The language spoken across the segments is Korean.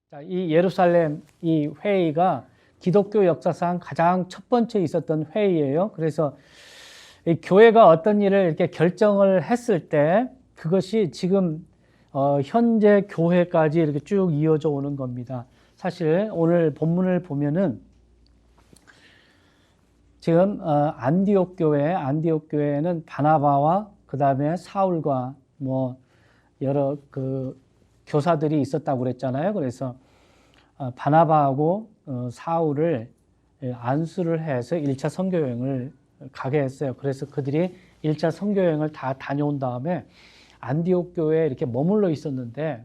자, 이 예루살렘 이 회의가 기독교 역사상 가장 첫 번째 있었던 회의예요. 그래서 이 교회가 어떤 일을 이렇게 결정을 했을 때 그것이 지금 현재 교회까지 이렇게 쭉 이어져 오는 겁니다. 사실 오늘 본문을 보면은 지금 안디옥 교회는 바나바와 그 다음에 사울과 뭐 여러 그 교사들이 있었다고 그랬잖아요. 그래서 바나바하고 사울을 안수를 해서 1차 선교 여행을 가게 했어요. 그래서 그들이 1차 선교 여행을 다 다녀온 다음에 안디옥 교회에 이렇게 머물러 있었는데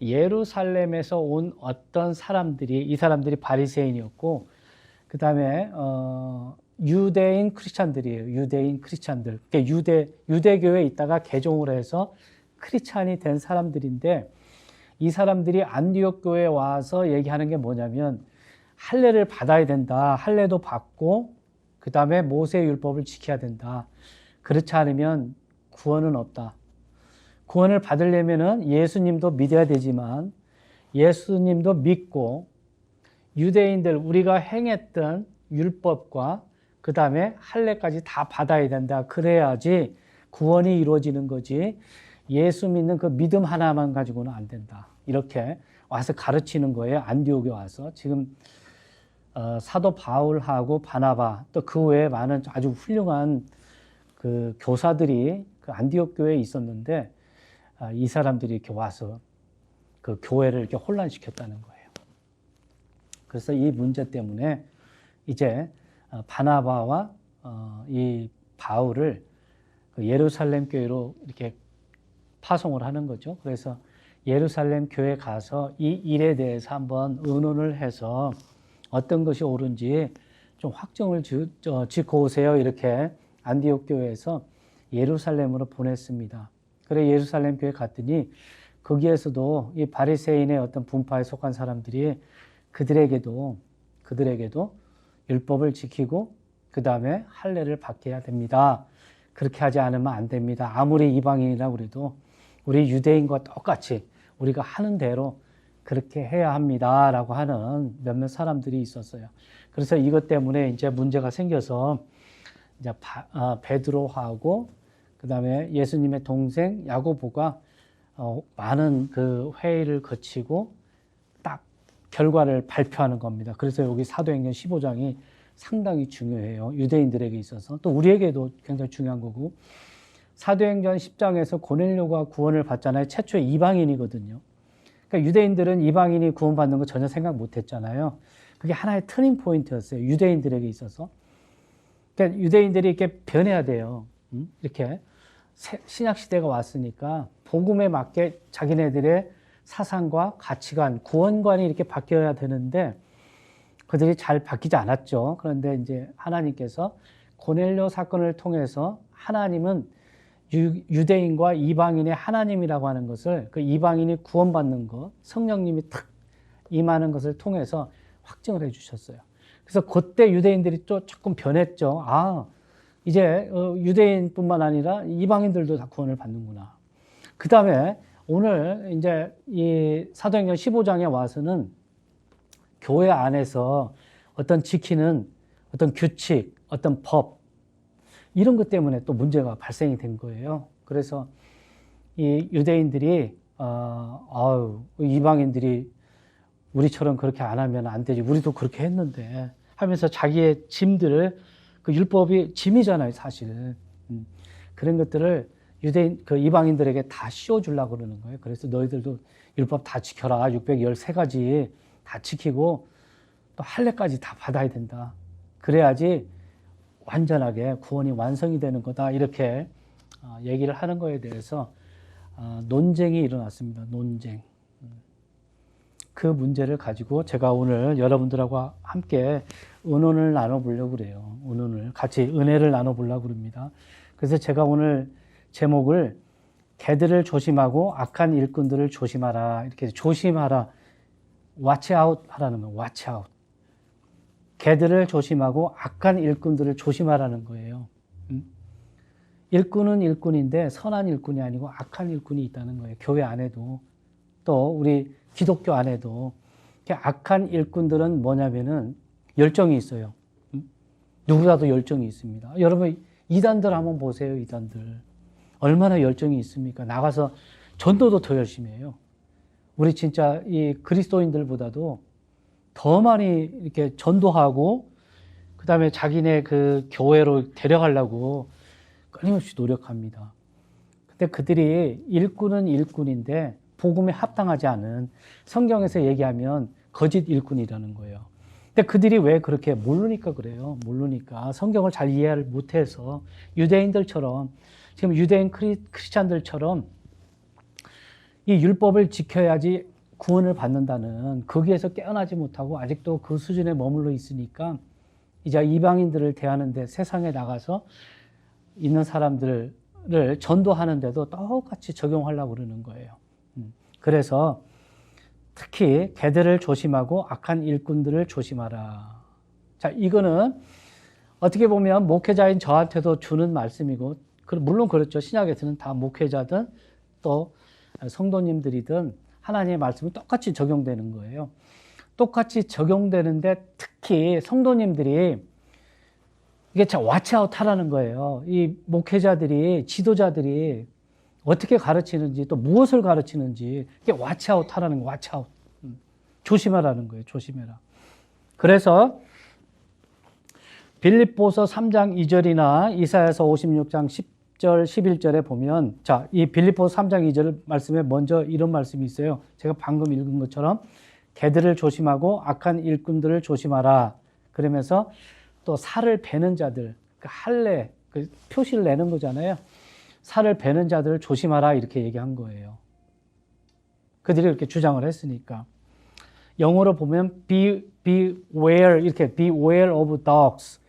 예루살렘에서 온 어떤 사람들이, 이 사람들이 바리새인이었고 그 다음에 유대인 크리스찬들이에요. 유대인 크리스찬들. 그러니까 유대교회에 있다가 개종을 해서 크리스찬이 된 사람들인데 이 사람들이 안디옥 교회에 와서 얘기하는 게 뭐냐면 할례를 받아야 된다. 할례도 받고 그 다음에 모세의 율법을 지켜야 된다. 그렇지 않으면 구원은 없다. 구원을 받으려면은 예수님도 믿어야 되지만 예수님도 믿고 유대인들 우리가 행했던 율법과 그 다음에 할례까지 다 받아야 된다. 그래야지 구원이 이루어지는 거지. 예수 믿는 그 믿음 하나만 가지고는 안 된다. 이렇게 와서 가르치는 거예요. 안디옥에 와서. 지금 사도 바울하고 바나바 또 그 외에 많은 아주 훌륭한 그 교사들이 그 안디옥 교회에 있었는데 이 사람들이 이렇게 와서 그 교회를 이렇게 혼란시켰다는 거예요. 그래서 이 문제 때문에 이제 바나바와 이 바울을 그 예루살렘 교회로 이렇게 파송을 하는 거죠. 그래서 예루살렘 교회 가서 이 일에 대해서 한번 의논을 해서 어떤 것이 옳은지 좀 확정을 짓고 오세요. 이렇게 안디옥 교회에서 예루살렘으로 보냈습니다. 그래 예루살렘 교회 갔더니 거기에서도 이 바리새인의 어떤 분파에 속한 사람들이 그들에게도 율법을 지키고 그 다음에 할례를 받게 해야 됩니다. 그렇게 하지 않으면 안 됩니다. 아무리 이방인이라고 그래도 우리 유대인과 똑같이 우리가 하는 대로 그렇게 해야 합니다. 라고 하는 몇몇 사람들이 있었어요. 그래서 이것 때문에 이제 문제가 생겨서 이제 베드로하고 그 다음에 예수님의 동생 야고보가 많은 그 회의를 거치고 딱 결과를 발표하는 겁니다. 그래서 여기 사도행전 15장이 상당히 중요해요. 유대인들에게 있어서. 또 우리에게도 굉장히 중요한 거고. 사도행전 10장에서 고넬료가 구원을 받잖아요. 최초의 이방인이거든요. 그러니까 유대인들은 이방인이 구원받는 거 전혀 생각 못 했잖아요. 그게 하나의 터닝 포인트였어요. 유대인들에게 있어서. 그러니까 유대인들이 이렇게 변해야 돼요. 이렇게 신약 시대가 왔으니까 복음에 맞게 자기네들의 사상과 가치관, 구원관이 이렇게 바뀌어야 되는데 그들이 잘 바뀌지 않았죠. 그런데 이제 하나님께서 고넬료 사건을 통해서 하나님은 유대인과 이방인의 하나님이라고 하는 것을 그 이방인이 구원받는 것, 성령님이 탁 임하는 것을 통해서 확증을 해 주셨어요. 그래서 그때 유대인들이 또 조금 변했죠. 이제 유대인뿐만 아니라 이방인들도 다 구원을 받는구나. 그 다음에 오늘 이제 이 사도행전 15장에 와서는 교회 안에서 어떤 지키는 어떤 규칙, 어떤 법 이런 것 때문에 또 문제가 발생이 된 거예요. 그래서 이 유대인들이 이방인들이 우리처럼 그렇게 안 하면 안 되지. 우리도 그렇게 했는데 하면서 자기의 짐들을 그 율법이 짐이잖아요, 사실. 그런 것들을 그 이방인들에게 다 씌워주려고 그러는 거예요. 그래서 너희들도 율법 다 지켜라. 613가지 다 지키고 또 할례까지 다 받아야 된다. 그래야지 완전하게 구원이 완성이 되는 거다. 이렇게 얘기를 하는 거에 대해서 논쟁이 일어났습니다. 논쟁. 그 문제를 가지고 제가 오늘 여러분들하고 함께 의논을 나눠보려고 그래요. 같이 은혜를 나눠보려고 합니다. 그래서 제가 오늘 제목을 개들을 조심하고 악한 일꾼들을 조심하라. 이렇게 조심하라. watch out 하라는 거예요. watch out. 개들을 조심하고 악한 일꾼들을 조심하라는 거예요. 일꾼은 일꾼인데 선한 일꾼이 아니고 악한 일꾼이 있다는 거예요. 교회 안에도. 또 우리 기독교 안에도 악한 일꾼들은 뭐냐면은 열정이 있어요. 누구라도 열정이 있습니다. 여러분 이단들 한번 보세요. 이단들 얼마나 열정이 있습니까? 나가서 전도도 더 열심히 해요. 우리 진짜 이 그리스도인들보다도 더 많이 이렇게 전도하고 그 다음에 자기네 그 교회로 데려가려고 끊임없이 노력합니다. 근데 그들이 일꾼은 일꾼인데 복음에 합당하지 않은, 성경에서 얘기하면 거짓 일꾼이라는 거예요. 근데 그들이 왜 그렇게 모르니까 그래요. 모르니까 성경을 잘 이해를 못해서 유대인들처럼, 지금 유대인 크리스찬들처럼 이 율법을 지켜야지 구원을 받는다는, 거기에서 깨어나지 못하고 아직도 그 수준에 머물러 있으니까 이제 이방인들을 대하는데, 세상에 나가서 있는 사람들을 전도하는데도 똑같이 적용하려고 그러는 거예요. 그래서 특히 개들을 조심하고 악한 일꾼들을 조심하라. 자, 이거는 어떻게 보면 목회자인 저한테도 주는 말씀이고, 물론 그렇죠. 신약에서는 다 목회자든 또 성도님들이든 하나님의 말씀이 똑같이 적용되는 거예요. 똑같이 적용되는데 특히 성도님들이 이게 참 와치아웃 하라는 거예요. 이 목회자들이, 지도자들이 어떻게 가르치는지 또 무엇을 가르치는지 이게 와치아웃 하라는 거예요. 와치아웃. 조심하라는 거예요. 조심해라. 그래서 빌립보서 3장 2절이나 이사야서 56장 10절 11절에 보면, 자, 이 빌립보서 3장 2절 말씀에 먼저 이런 말씀이 있어요. 제가 방금 읽은 것처럼 개들을 조심하고 악한 일꾼들을 조심하라. 그러면서 또 살을 베는 자들, 그 할례, 그 표시를 내는 거잖아요. 살을 베는 자들을 조심하라 이렇게 얘기한 거예요. 그들이 이렇게 주장을 했으니까. 영어로 보면 beware 이렇게 beware of dogs,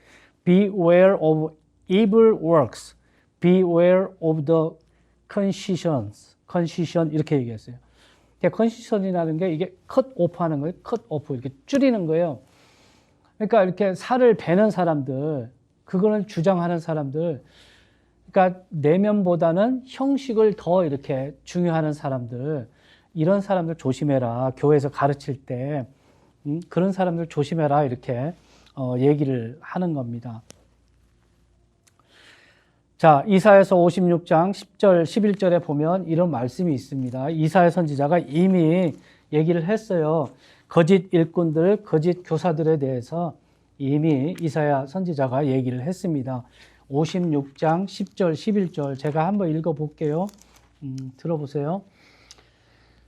beware of evil works, beware of the concision 이렇게 얘기했어요. concision이라는 게 이게 cut off 하는 거예요. cut off 이렇게 줄이는 거예요. 그러니까 이렇게 살을 베는 사람들, 그거는 주장하는 사람들, 그러니까 내면보다는 형식을 더 이렇게 중요하는 사람들, 이런 사람들 조심해라. 교회에서 가르칠 때 그런 사람들 조심해라 이렇게 얘기를 하는 겁니다. 자, 이사야서 56장 10절 11절에 보면 이런 말씀이 있습니다. 이사야 선지자가 이미 얘기를 했어요. 거짓 일꾼들, 거짓 교사들에 대해서 이미 이사야 선지자가 얘기를 했습니다. 56장 10절 11절 제가 한번 읽어볼게요. 들어보세요.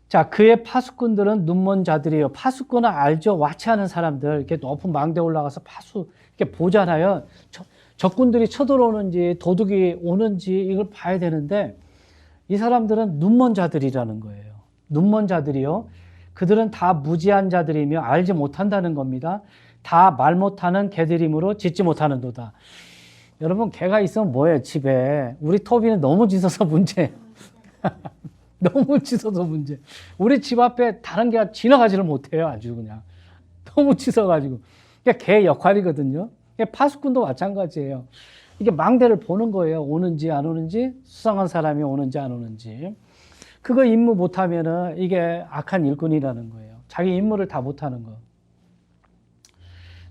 자, 그의 파수꾼들은 눈먼 자들이에요. 파수꾼은 알죠? 와치하는 사람들, 이렇게 높은 망대 올라가서 이렇게 보잖아요. 적군들이 쳐들어오는지 도둑이 오는지 이걸 봐야 되는데, 이 사람들은 눈먼 자들이라는 거예요. 눈먼 자들이요. 그들은 다 무지한 자들이며 알지 못한다는 겁니다. 다 말 못하는 개들이므로 짖지 못하는도다. 여러분, 개가 있으면 뭐예요? 집에. 우리 토비는 너무 짖어서 문제. 너무 짖어서 문제. 우리 집 앞에 다른 개가 지나가지를 못해요. 아주 그냥. 너무 짖어가지고. 그게 개 역할이거든요. 파수꾼도 마찬가지예요. 이게 망대를 보는 거예요. 오는지 안 오는지, 수상한 사람이 오는지 안 오는지. 그거 임무 못하면은 이게 악한 일꾼이라는 거예요. 자기 임무를 다 못하는 거.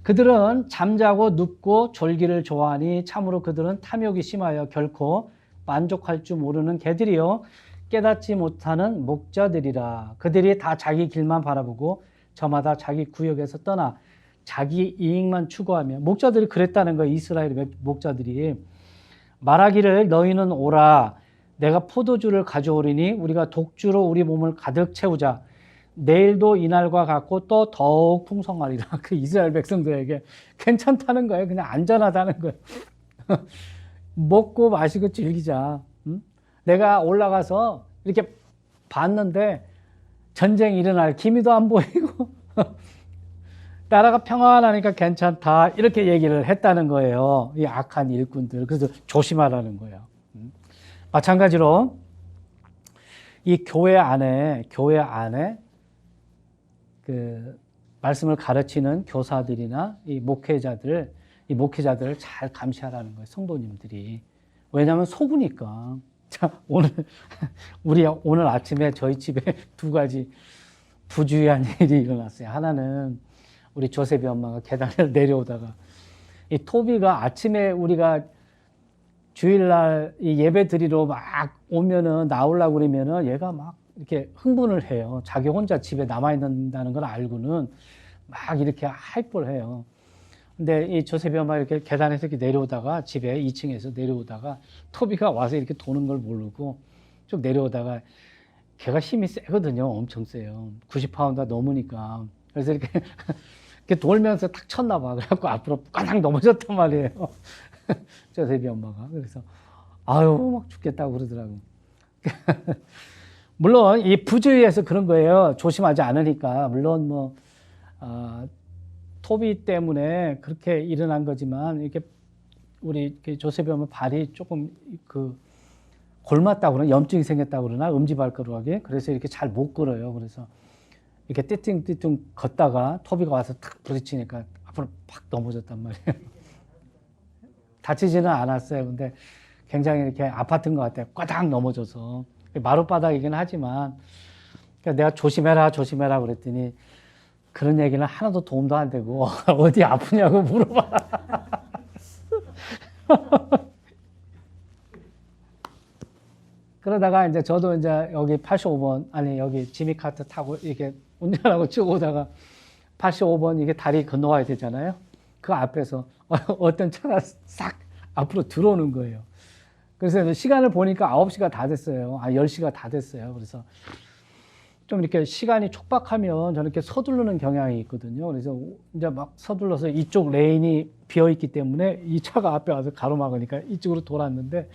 그들은 잠자고 눕고 졸기를 좋아하니 참으로 그들은 탐욕이 심하여 결코 만족할 줄 모르는 개들이요 깨닫지 못하는 목자들이라. 그들이 다 자기 길만 바라보고 저마다 자기 구역에서 떠나 자기 이익만 추구하며. 목자들이 그랬다는 거예요. 이스라엘 목자들이 말하기를 너희는 오라, 내가 포도주를 가져오리니 우리가 독주로 우리 몸을 가득 채우자. 내일도 이날과 같고 또 더욱 풍성하리라. 그 이스라엘 백성들에게 괜찮다는 거예요. 그냥 안전하다는 거예요. 먹고 마시고 즐기자. 내가 올라가서 이렇게 봤는데 전쟁이 일어날 기미도 안 보이고 나라가 평안하니까 괜찮다. 이렇게 얘기를 했다는 거예요. 이 악한 일꾼들. 그래서 조심하라는 거예요. 마찬가지로 이 교회 안에 그 말씀을 가르치는 교사들이나 이 목회자들을 잘 감시하라는 거예요. 성도님들이. 왜냐하면 속으니까. 자, 오늘 아침에 저희 집에 두 가지 부주의한 일이 일어났어요. 하나는 우리 조셉이 엄마가 계단을 내려오다가 이 토비가 아침에 우리가 주일날 이 예배 드리러 막 오면은 나오려고 그러면은 얘가 막 이렇게 흥분을 해요. 자기 혼자 집에 남아있는다는 걸 알고는 막 이렇게 하이퍼를 해요. 근데 이 조셉이 엄마 이렇게 계단에서 이렇게 내려오다가 집에 2층에서 내려오다가 토비가 와서 이렇게 도는 걸 모르고 쭉 내려오다가 걔가 힘이 세거든요. 엄청 세요. 90파운드 넘으니까. 그래서 이렇게, 이렇게 돌면서 탁 쳤나 봐. 그래갖고 앞으로 까닥 넘어졌단 말이에요. 조셉이 엄마가. 그래서 아유 막 죽겠다고 그러더라고. 물론 이 부주의해서 그런 거예요. 조심하지 않으니까. 물론 뭐 토비 때문에 그렇게 일어난 거지만 이렇게 우리 조셉이 엄마 발이 조금 그 골맞다고 그러나 염증이 생겼다고 그러나 음지발가락에 그래서 이렇게 잘 못 걸어요. 그래서 이렇게 띠띵띠띵 걷다가 토비가 와서 탁 부딪히니까 앞으로 팍 넘어졌단 말이에요. 다치지는 않았어요. 근데 굉장히 이렇게 아팠던 것 같아요. 꽈당 넘어져서 마룻바닥이긴 하지만 그러니까 내가 조심해라 조심해라 그랬더니 그런 얘기는 하나도 도움도 안 되고 어디 아프냐고 물어봐. 그러다가 이제 저도 이제 여기 85번, 아니, 여기 지미카트 타고 이렇게 운전하고 쭉 오다가 85번 이게 다리 건너와야 되잖아요. 그 앞에서 어떤 차가 싹 앞으로 들어오는 거예요. 그래서 시간을 보니까 9시가 다 됐어요. 10시가 다 됐어요. 그래서 좀 이렇게 시간이 촉박하면 저는 이렇게 서두르는 경향이 있거든요. 그래서 이제 막 서둘러서 이쪽 레인이 비어 있기 때문에 이 차가 앞에 와서 가로막으니까 이쪽으로 돌았는데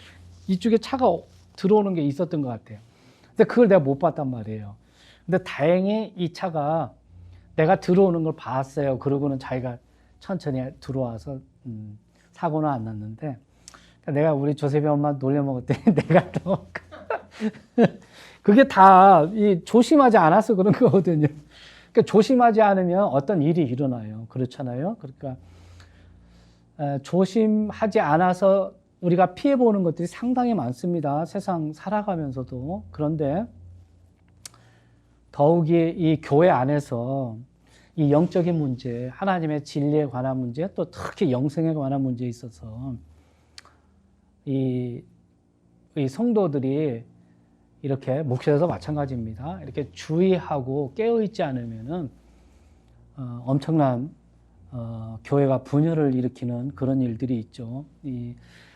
이쪽에 차가 들어오는 게 있었던 것 같아요. 근데 그걸 내가 못 봤단 말이에요. 근데 다행히 이 차가 내가 들어오는 걸 봤어요. 그러고는 자기가 천천히 들어와서 사고는 안 났는데 내가 우리 조셉이 엄마 놀려먹었더니 내가 또 그게 다 이 조심하지 않아서 그런 거거든요. 그러니까 조심하지 않으면 어떤 일이 일어나요. 그렇잖아요. 그러니까 조심하지 않아서 우리가 피해보는 것들이 상당히 많습니다. 세상 살아가면서도. 그런데 더욱이 이 교회 안에서 이 영적인 문제, 하나님의 진리에 관한 문제, 또 특히 영생에 관한 문제에 있어서 이 성도들이 이렇게 목회자도 마찬가지입니다. 이렇게 주의하고 깨어있지 않으면은 엄청난 교회가 분열을 일으키는 그런 일들이 있죠. 이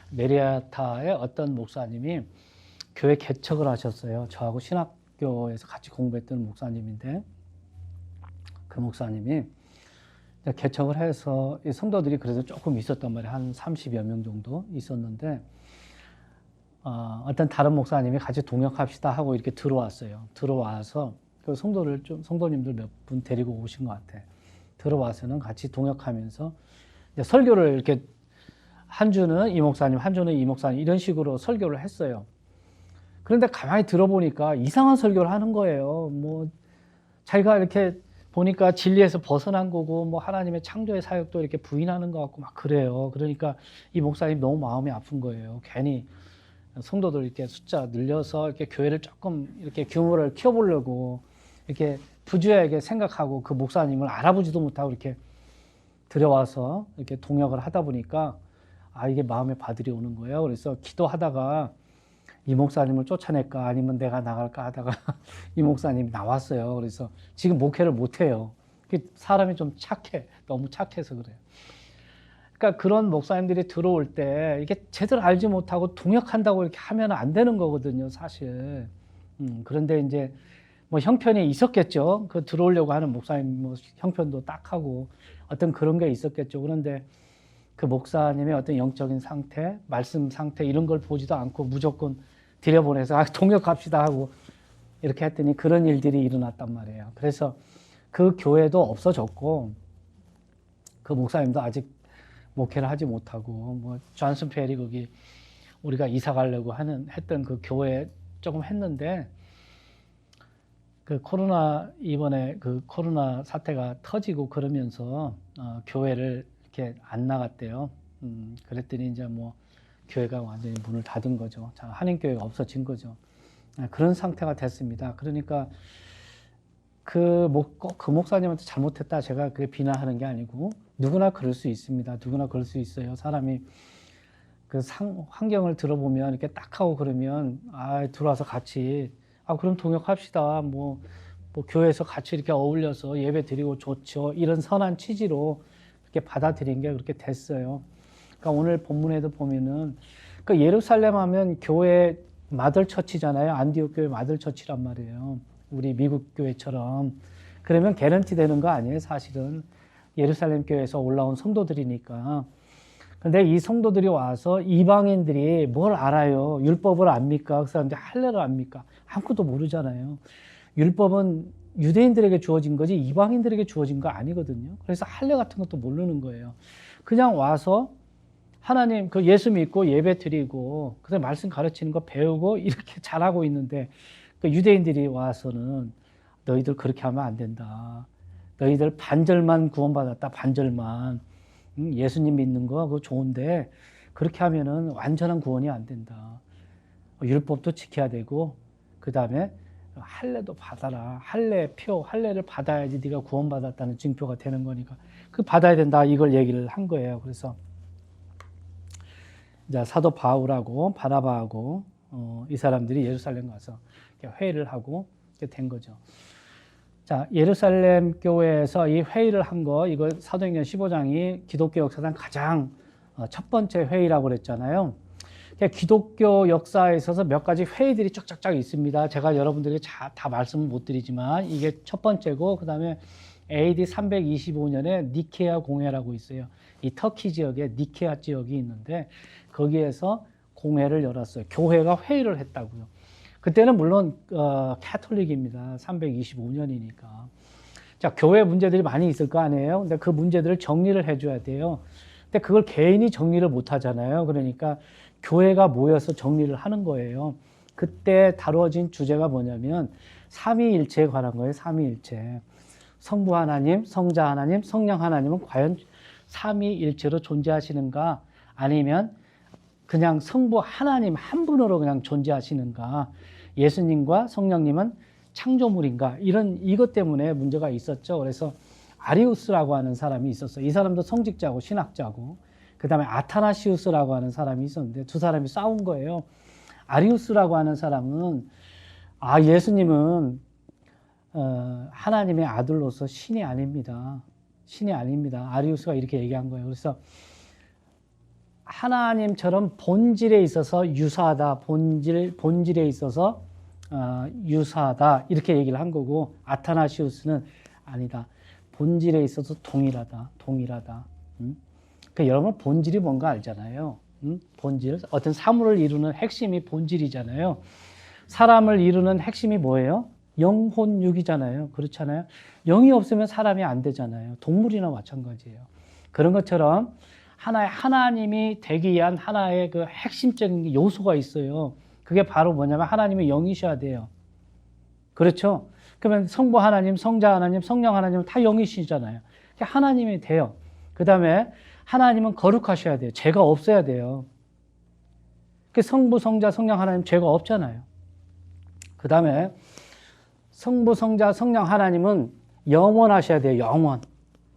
메리아타의 어떤 목사님이 교회 개척을 하셨어요. 저하고 신학교에서 같이 공부했던 목사님인데 그 목사님이 개척을 해서 이 성도들이 그래도 조금 있었단 말이에요. 한 30여 명 정도 있었는데 어떤 다른 목사님이 같이 동역합시다 하고 이렇게 들어왔어요. 들어와서 그 성도님들 몇 분 데리고 오신 것 같아. 들어와서는 같이 동역하면서 설교를 이렇게 한 주는 이 목사님, 한 주는 이 목사님 이런 식으로 설교를 했어요. 그런데 가만히 들어보니까 이상한 설교를 하는 거예요. 뭐 자기가 이렇게 보니까 진리에서 벗어난 거고 뭐 하나님의 창조의 사역도 이렇게 부인하는 것 같고 막 그래요. 그러니까 이 목사님 너무 마음이 아픈 거예요. 괜히 성도들 이렇게 숫자 늘려서 이렇게 교회를 조금 이렇게 규모를 키워보려고 이렇게 부주의하게 생각하고 그 목사님을 알아보지도 못하고 이렇게 들여와서 이렇게 동역을 하다 보니까 이게 마음에 바들이 오는 거예요. 그래서 기도하다가 이 목사님을 쫓아낼까 아니면 내가 나갈까 하다가 이 목사님이 나왔어요. 그래서 지금 목회를 못해요. 사람이 좀 착해. 너무 착해서 그래요. 그러니까 그런 목사님들이 들어올 때 이게 제대로 알지 못하고 동역한다고 이렇게 하면 안 되는 거거든요, 사실. 그런데 이제 뭐 형편이 있었겠죠. 그 들어오려고 하는 목사님 뭐 형편도 딱하고 어떤 그런 게 있었겠죠. 그런데 그 목사님의 어떤 영적인 상태, 말씀 상태 이런 걸 보지도 않고 무조건 들여보내서 동역합시다 하고 이렇게 했더니 그런 일들이 일어났단 말이에요. 그래서 그 교회도 없어졌고 그 목사님도 아직 목회를 하지 못하고 뭐 존슨 페리 거기 우리가 이사 가려고 했던 그 교회 조금 했는데 그 이번에 그 코로나 사태가 터지고 그러면서 교회를 이렇게 안 나갔대요. 그랬더니 이제 뭐 교회가 완전히 문을 닫은 거죠. 한인교회가 없어진 거죠. 그런 상태가 됐습니다. 그러니까 그 목사님한테 잘못했다 제가 그 비난하는 게 아니고 누구나 그럴 수 있습니다. 누구나 그럴 수 있어요. 사람이 환경을 들어보면 이렇게 딱 하고 그러면 들어와서 같이 그럼 동역합시다. 뭐 교회에서 같이 이렇게 어울려서 예배 드리고 좋죠. 이런 선한 취지로 이렇게 받아들인 게 그렇게 됐어요. 그러니까 오늘 본문에도 보면은 그 예루살렘 하면 교회 마들처치잖아요. 안디옥 교회 마들처치란 말이에요. 우리 미국 교회처럼. 그러면 개런티 되는 거 아니에요, 사실은. 예루살렘 교회에서 올라온 성도들이니까. 근데 이 성도들이 와서 이방인들이 뭘 알아요? 율법을 압니까? 그 사람들이 할례를 압니까? 아무것도 모르잖아요. 율법은 유대인들에게 주어진 거지 이방인들에게 주어진 거 아니거든요. 그래서 할례 같은 것도 모르는 거예요. 그냥 와서 하나님 그 예수 믿고 예배 드리고 그다음에 말씀 가르치는 거 배우고 이렇게 잘하고 있는데 그 유대인들이 와서는 너희들 그렇게 하면 안 된다. 너희들 반절만 구원받았다. 반절만. 예수님 믿는 거 그거 좋은데 그렇게 하면은 완전한 구원이 안 된다. 율법도 지켜야 되고 그다음에 할례도 받아라. 할례를 받아야지 네가 구원받았다는 증표가 되는 거니까 그 받아야 된다. 이걸 얘기를 한 거예요. 그래서 이제 사도 바울하고 바나바하고 이 사람들이 예루살렘 가서 회의를 하고 이렇게 된 거죠. 자, 예루살렘 교회에서 이 회의를 한 거, 이거 사도행전 15장이 기독교 역사상 가장 첫 번째 회의라고 그랬잖아요. 기독교 역사에 있어서 몇 가지 회의들이 쫙쫙쫙 있습니다. 제가 여러분들에게 다 말씀을 못 드리지만 이게 첫 번째고, 그 다음에 AD 325년에 니케아 공회라고 있어요. 이 터키 지역에 니케아 지역이 있는데 거기에서 공회를 열었어요. 교회가 회의를 했다고요. 그때는 물론 캐톨릭입니다. 325년이니까. 자, 교회 문제들이 많이 있을 거 아니에요. 근데 그 문제들을 정리를 해줘야 돼요. 근데 그걸 개인이 정리를 못 하잖아요. 그러니까 교회가 모여서 정리를 하는 거예요. 그때 다루어진 주제가 뭐냐면 삼위일체에 관한 거예요. 삼위일체. 성부 하나님, 성자 하나님, 성령 하나님은 과연 삼위일체로 존재하시는가? 아니면 그냥 성부 하나님 한 분으로 그냥 존재하시는가? 예수님과 성령님은 창조물인가? 이것 때문에 문제가 있었죠. 그래서 아리우스라고 하는 사람이 있었어요. 이 사람도 성직자고 신학자고, 그 다음에 아타나시우스라고 하는 사람이 있었는데 두 사람이 싸운 거예요. 아리우스라고 하는 사람은 예수님은 하나님의 아들로서 신이 아닙니다. 신이 아닙니다. 아리우스가 이렇게 얘기한 거예요. 그래서 하나님처럼 본질에 있어서 유사하다. 본질에 있어서 유사하다. 이렇게 얘기를 한 거고, 아타나시우스는 아니다. 본질에 있어서 동일하다. 여러분 본질이 뭔가 알잖아요. 본질. 어떤 사물을 이루는 핵심이 본질이잖아요. 사람을 이루는 핵심이 뭐예요? 영혼육이잖아요. 그렇잖아요. 영이 없으면 사람이 안 되잖아요. 동물이나 마찬가지예요. 그런 것처럼 하나님이 되기 위한 하나의 그 핵심적인 요소가 있어요. 그게 바로 뭐냐면 하나님의 영이셔야 돼요. 그렇죠? 그러면 성부 하나님, 성자 하나님, 성령 하나님은 다 영이시잖아요. 하나님이 돼요. 그 다음에 하나님은 거룩하셔야 돼요. 죄가 없어야 돼요. 성부, 성자, 성령 하나님 죄가 없잖아요. 그 다음에 성부, 성자, 성령 하나님은 영원하셔야 돼요. 영원.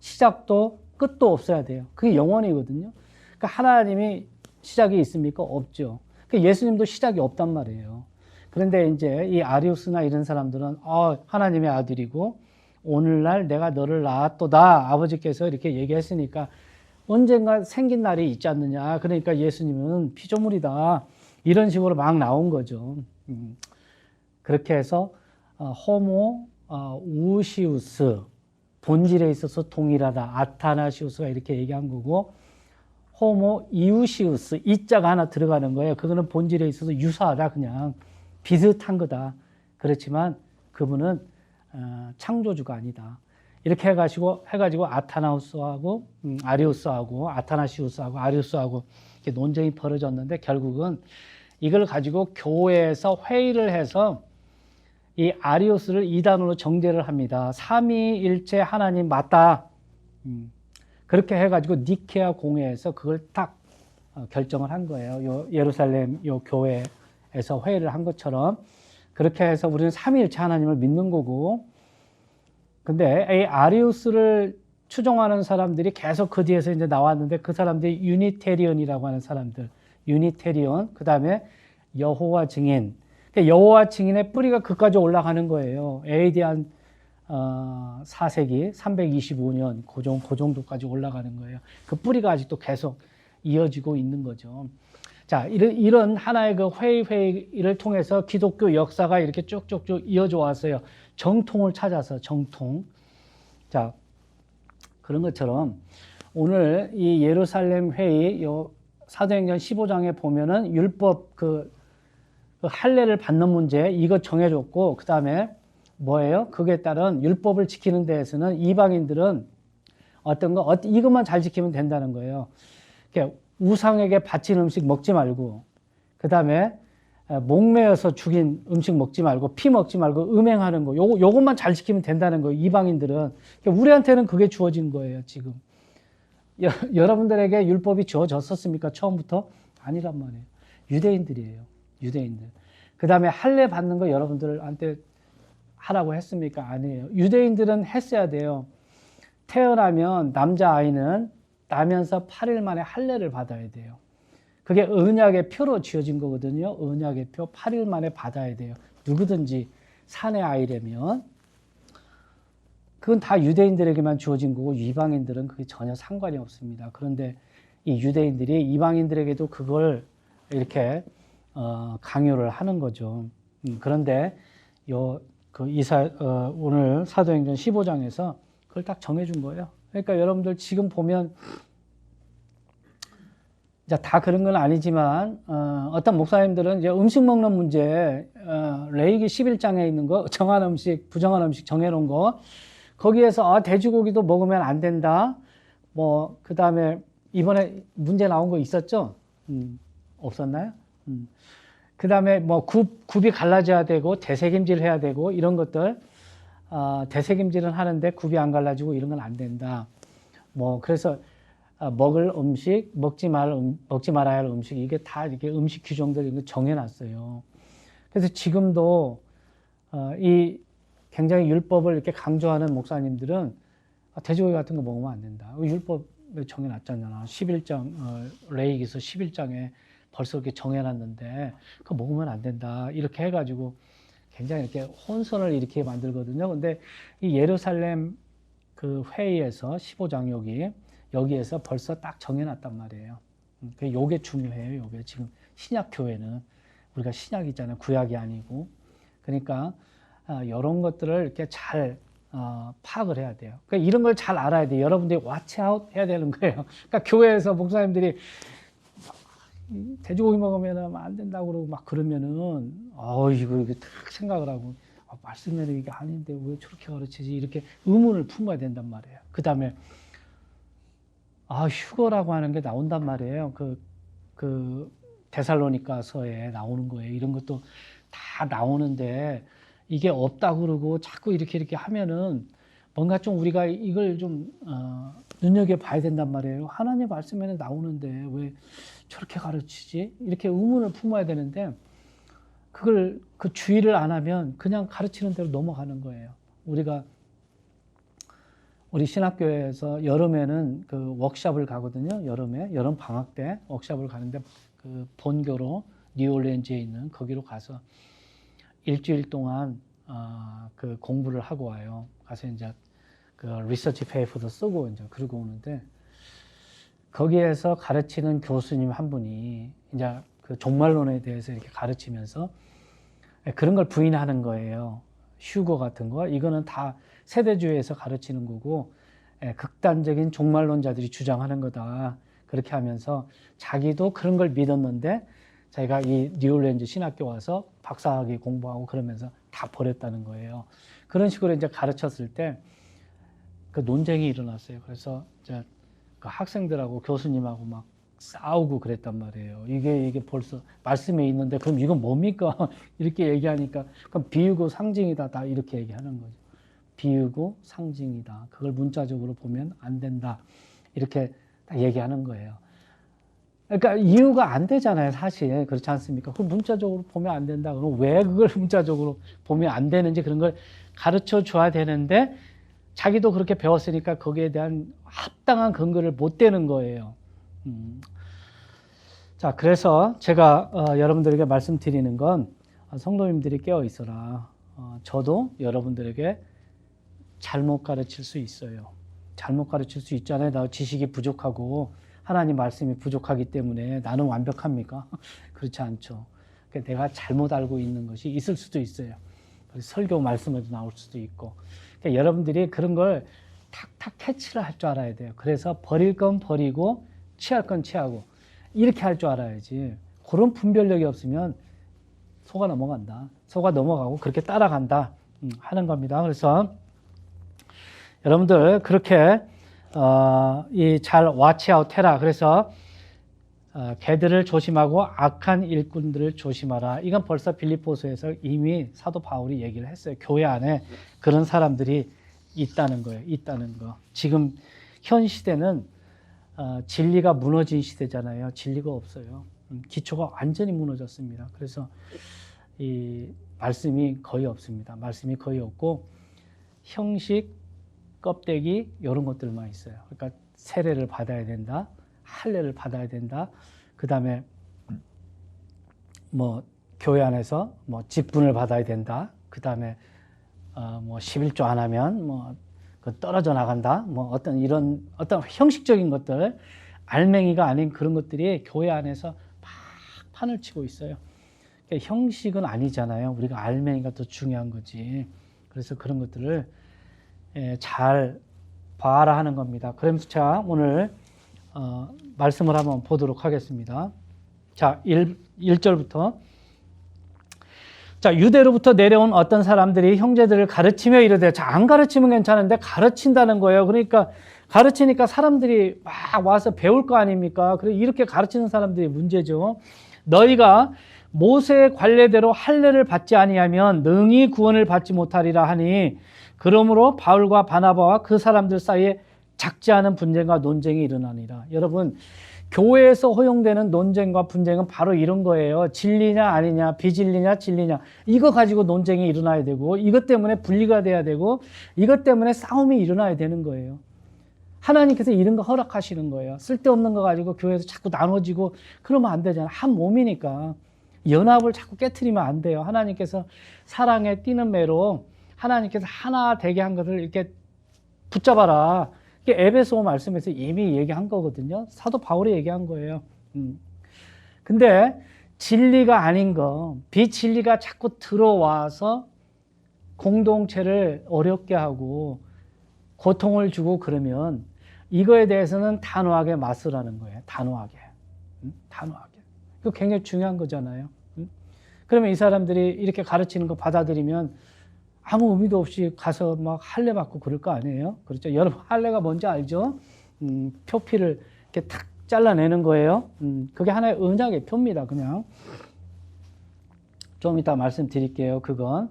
시작도 끝도 없어야 돼요. 그게 영원이거든요. 그러니까 하나님이 시작이 있습니까? 없죠. 그러니까 예수님도 시작이 없단 말이에요. 그런데 이제 이 아리우스나 이런 사람들은 하나님의 아들이고 오늘날 내가 너를 낳았도다. 아버지께서 이렇게 얘기했으니까 언젠가 생긴 날이 있지 않느냐. 그러니까 예수님은 피조물이다. 이런 식으로 막 나온 거죠. 그렇게 해서 호모 우시우스, 본질에 있어서 동일하다. 아타나시우스가 이렇게 얘기한 거고, 호모 이우시우스, 이자가 하나 들어가는 거예요. 그거는 본질에 있어서 유사하다. 그냥 비슷한 거다. 그렇지만 그분은 창조주가 아니다. 이렇게 해가지고 아타나우스하고 아리우스하고 아타나시우스하고 아리우스하고 이렇게 논쟁이 벌어졌는데 결국은 이걸 가지고 교회에서 회의를 해서 이 아리우스를 이단으로 정죄를 합니다. 삼위일체 하나님 맞다. 그렇게 해가지고 니케아 공회에서 그걸 딱 결정을 한 거예요. 예루살렘 교회에서 회의를 한 것처럼 그렇게 해서 우리는 삼위일체 하나님을 믿는 거고, 근데 이 아리우스를 추종하는 사람들이 계속 그 뒤에서 이제 나왔는데 그 사람들이 유니테리언이라고 하는 사람들, 유니테리언, 그 다음에 여호와 증인. 여호와 증인의 뿌리가 그까지 올라가는 거예요. AD 한 4세기 325년 그 정도까지 올라가는 거예요. 그 뿌리가 아직도 계속 이어지고 있는 거죠. 자, 이런 하나의 그 회의를 통해서 기독교 역사가 이렇게 쭉쭉쭉 이어져 왔어요. 정통을 찾아서 정통. 자, 그런 것처럼 오늘 이 예루살렘 회의 사도행전 15장에 보면은 율법 그 할례를 받는 문제 이거 정해줬고 그 다음에 뭐예요? 그에 따른 율법을 지키는 데에서는 이방인들은 이것만 잘 지키면 된다는 거예요. 우상에게 바친 음식 먹지 말고 그 다음에 목매어서 죽인 음식 먹지 말고 피 먹지 말고 음행하는 거 요것만 잘 지키면 된다는 거예요. 이방인들은. 우리한테는 그게 주어진 거예요. 지금 여러분들에게 율법이 주어졌었습니까? 처음부터? 아니란 말이에요. 유대인들이에요. 유대인들. 그 다음에 할례 받는 거 여러분들한테 하라고 했습니까? 아니에요. 유대인들은 했어야 돼요. 태어나면 남자아이는 나면서 8일 만에 할례를 받아야 돼요. 그게 언약의 표로 지어진 거거든요. 언약의 표 8일 만에 받아야 돼요. 누구든지 사내 아이라면. 그건 다 유대인들에게만 주어진 거고 이방인들은 그게 전혀 상관이 없습니다. 그런데 이 유대인들이 이방인들에게도 그걸 이렇게 강요를 하는 거죠. 그런데 오늘 사도행전 15장에서 그걸 딱 정해준 거예요. 그러니까 여러분들 지금 보면 다 그런 건 아니지만 어떤 목사님들은 이제 음식 먹는 문제 레위기 11장에 있는 거 정한 음식, 부정한 음식 정해놓은 거 거기에서 돼지고기도 먹으면 안 된다. 뭐 그 다음에 이번에 문제 나온 거 있었죠? 없었나요? 그 다음에 뭐 굽이 갈라져야 되고 대세김질 해야 되고 이런 것들 대세김질은 하는데 굽이 안 갈라지고 이런 건 안 된다. 뭐 그래서 먹을 음식, 먹지 말아야 할 음식 이게 다 이렇게 음식 규정들 정해놨어요. 그래서 지금도 이 굉장히 율법을 이렇게 강조하는 목사님들은 돼지고기 같은 거 먹으면 안 된다. 율법에 정해놨잖아. 11장 레위기서 11장에 벌써 이렇게 정해놨는데 그거 먹으면 안 된다. 이렇게 해가지고 굉장히 이렇게 혼선을 일으키게 만들거든요. 근데 이 예루살렘 그 회의에서 15장 여기에서 벌써 딱 정해놨단 말이에요. 요게 중요해요. 요게 지금 신약 교회는 우리가 신약이잖아요. 구약이 아니고. 그러니까 이런 것들을 이렇게 잘 파악을 해야 돼요. 그러니까 이런 걸 잘 알아야 돼요. 여러분들이 왓치아웃 해야 되는 거예요. 그러니까 교회에서 목사님들이 돼지고기 먹으면 안 된다고 그러고 막 그러면은 이거 딱 생각을 하고 말씀에는 이게 아닌데 왜 저렇게 가르치지 이렇게 의문을 품어야 된단 말이에요. 그 다음에 휴거라고 하는 게 나온단 말이에요. 그 데살로니가서에 나오는 거예요. 이런 것도 다 나오는데 이게 없다고 그러고 자꾸 이렇게 하면은 뭔가 좀 우리가 이걸 좀 눈여겨봐야 된단 말이에요. 하나님 말씀에는 나오는데 왜 저렇게 가르치지? 이렇게 의문을 품어야 되는데 그걸 그 주의를 안 하면 그냥 가르치는 대로 넘어가는 거예요. 우리 신학교에서 여름에는 그 워크숍을 가거든요. 여름 방학 때 워크숍을 가는데 그 본교로 뉴올리언즈에 있는 거기로 가서 일주일 동안 그 공부를 하고 와요. 가서 이제 그 리서치 페이퍼도 쓰고 이제 그러고 오는데 거기에서 가르치는 교수님 한 분이 이제 그 종말론에 대해서 이렇게 가르치면서 그런 걸 부인하는 거예요. 휴거 같은 거. 이거는 다 세대주의에서 가르치는 거고 극단적인 종말론자들이 주장하는 거다. 그렇게 하면서 자기도 그런 걸 믿었는데 자기가 이 뉴올리언즈 신학교 와서 박사학위 공부하고 그러면서 다 버렸다는 거예요. 그런 식으로 이제 가르쳤을 때 그 논쟁이 일어났어요. 그래서 이제 그 학생들하고 교수님하고 막 싸우고 그랬단 말이에요. 이게 벌써 말씀에 있는데 그럼 이건 뭡니까? 이렇게 얘기하니까 그럼 비유고 상징이다. 다 이렇게 얘기하는 거죠. 비유고 상징이다. 그걸 문자적으로 보면 안 된다. 이렇게 딱 얘기하는 거예요. 그러니까 이유가 안 되잖아요. 사실. 그렇지 않습니까? 그걸 문자적으로 보면 안 된다. 그럼 왜 그걸 문자적으로 보면 안 되는지 그런 걸 가르쳐 줘야 되는데 자기도 그렇게 배웠으니까 거기에 대한 합당한 근거를 못 대는 거예요. 자, 그래서 제가 여러분들에게 말씀드리는 건 성도님들이 깨어 있어라. 저도 여러분들에게 잘못 가르칠 수 있어요. 잘못 가르칠 수 있잖아요. 나 지식이 부족하고 하나님 말씀이 부족하기 때문에 나는 완벽합니까? 그렇지 않죠. 그러니까 내가 잘못 알고 있는 것이 있을 수도 있어요. 설교 말씀에도 나올 수도 있고. 그러니까 여러분들이 그런 걸 탁탁 캐치를 할 줄 알아야 돼요. 그래서 버릴 건 버리고 취할 건 취하고 이렇게 할 줄 알아야지. 그런 분별력이 없으면 속아 넘어간다. 속아 넘어가고 그렇게 따라간다 하는 겁니다. 그래서 여러분들 그렇게 잘 와치아웃 해라. 그래서 개들을 조심하고 악한 일꾼들을 조심하라. 이건 벌써 빌립보서에서 이미 사도 바울이 얘기를 했어요. 교회 안에 그런 사람들이 있다는 거예요. 있다는 거. 지금 현 시대는 진리가 무너진 시대잖아요. 진리가 없어요. 기초가 완전히 무너졌습니다. 그래서 이 말씀이 거의 없습니다. 말씀이 거의 없고 형식, 껍데기 이런 것들만 있어요. 그러니까 세례를 받아야 된다. 할례를 받아야 된다. 그 다음에 뭐 교회 안에서 뭐 직분을 받아야 된다. 그 다음에 뭐 11조 안 하면 뭐 떨어져 나간다. 뭐 어떤 형식적인 것들, 알맹이가 아닌 그런 것들이 교회 안에서 막 판을 치고 있어요. 그러니까 형식은 아니잖아요. 우리가 알맹이가 더 중요한 거지. 그래서 그런 것들을 잘 봐라 하는 겁니다. 그러면서 자, 오늘 말씀을 한번 보도록 하겠습니다. 자, 1절부터. 자, 유대로부터 내려온 어떤 사람들이 형제들을 가르치며 이르되, 자, 안 가르치면 괜찮은데 가르친다는 거예요. 그러니까 가르치니까 사람들이 막 와서 배울 거 아닙니까? 그래, 이렇게 가르치는 사람들이 문제죠. 너희가 모세의 관례대로 할례를 받지 아니하면 능히 구원을 받지 못하리라 하니, 그러므로 바울과 바나바와 그 사람들 사이에 작지 않은 분쟁과 논쟁이 일어나니라. 여러분, 교회에서 허용되는 논쟁과 분쟁은 바로 이런 거예요. 진리냐 아니냐, 비진리냐 진리냐, 이거 가지고 논쟁이 일어나야 되고, 이것 때문에 분리가 돼야 되고, 이것 때문에 싸움이 일어나야 되는 거예요. 하나님께서 이런 거 허락하시는 거예요. 쓸데없는 거 가지고 교회에서 자꾸 나눠지고 그러면 안 되잖아요. 한 몸이니까 연합을 자꾸 깨트리면 안 돼요. 하나님께서 사랑에 뛰는 매로 하나님께서 하나 되게 한 것을 이렇게 붙잡아라. 이게 에베소 말씀에서 이미 얘기한 거거든요. 사도 바울이 얘기한 거예요. 근데 진리가 아닌 거, 비진리가 자꾸 들어와서 공동체를 어렵게 하고 고통을 주고 그러면 이거에 대해서는 단호하게 맞서라는 거예요. 단호하게. 단호하게. 이거 굉장히 중요한 거잖아요. 그러면 이 사람들이 이렇게 가르치는 거 받아들이면 아무 의미도 없이 가서 막 할례 받고 그럴 거 아니에요? 그렇죠? 여러분 할례가 뭔지 알죠? 표피를 이렇게 탁 잘라내는 거예요. 그게 하나의 언약의 표입니다. 그냥 좀 이따 말씀드릴게요. 그건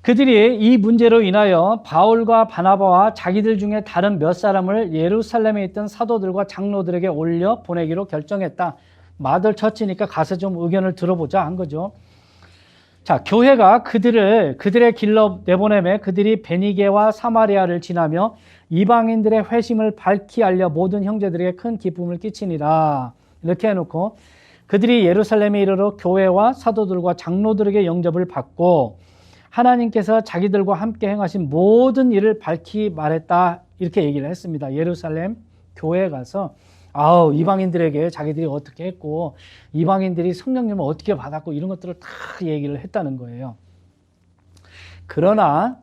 그들이 이 문제로 인하여 바울과 바나바와 자기들 중에 다른 몇 사람을 예루살렘에 있던 사도들과 장로들에게 올려 보내기로 결정했다. 마들 처치니까 가서 좀 의견을 들어보자 한 거죠. 자, 교회가 그들의 길로 내보내매 그들이 베니게와 사마리아를 지나며 이방인들의 회심을 밝히 알려 모든 형제들에게 큰 기쁨을 끼치니라. 이렇게 해놓고 그들이 예루살렘에 이르러 교회와 사도들과 장로들에게 영접을 받고 하나님께서 자기들과 함께 행하신 모든 일을 밝히 말했다. 이렇게 얘기를 했습니다. 예루살렘 교회에 가서 이방인들에게 자기들이 어떻게 했고 이방인들이 성령님을 어떻게 받았고 이런 것들을 다 얘기를 했다는 거예요. 그러나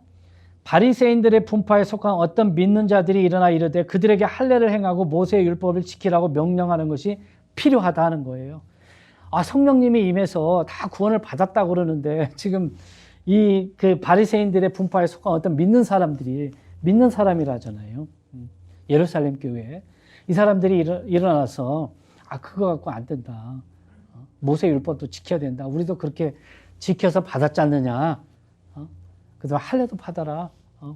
바리새인들의 분파에 속한 어떤 믿는 자들이 일어나 이르되 그들에게 할례를 행하고 모세의 율법을 지키라고 명령하는 것이 필요하다 하는 거예요. 성령님이 임해서 다 구원을 받았다고 그러는데 지금 그 바리새인들의 분파에 속한 어떤 믿는 사람들이 믿는 사람이라잖아요. 예루살렘 교회에 이 사람들이 일어나서 그거 갖고 안 된다. 모세 율법도 지켜야 된다. 우리도 그렇게 지켜서 받았지 않느냐. 그래서 할례도 받아라.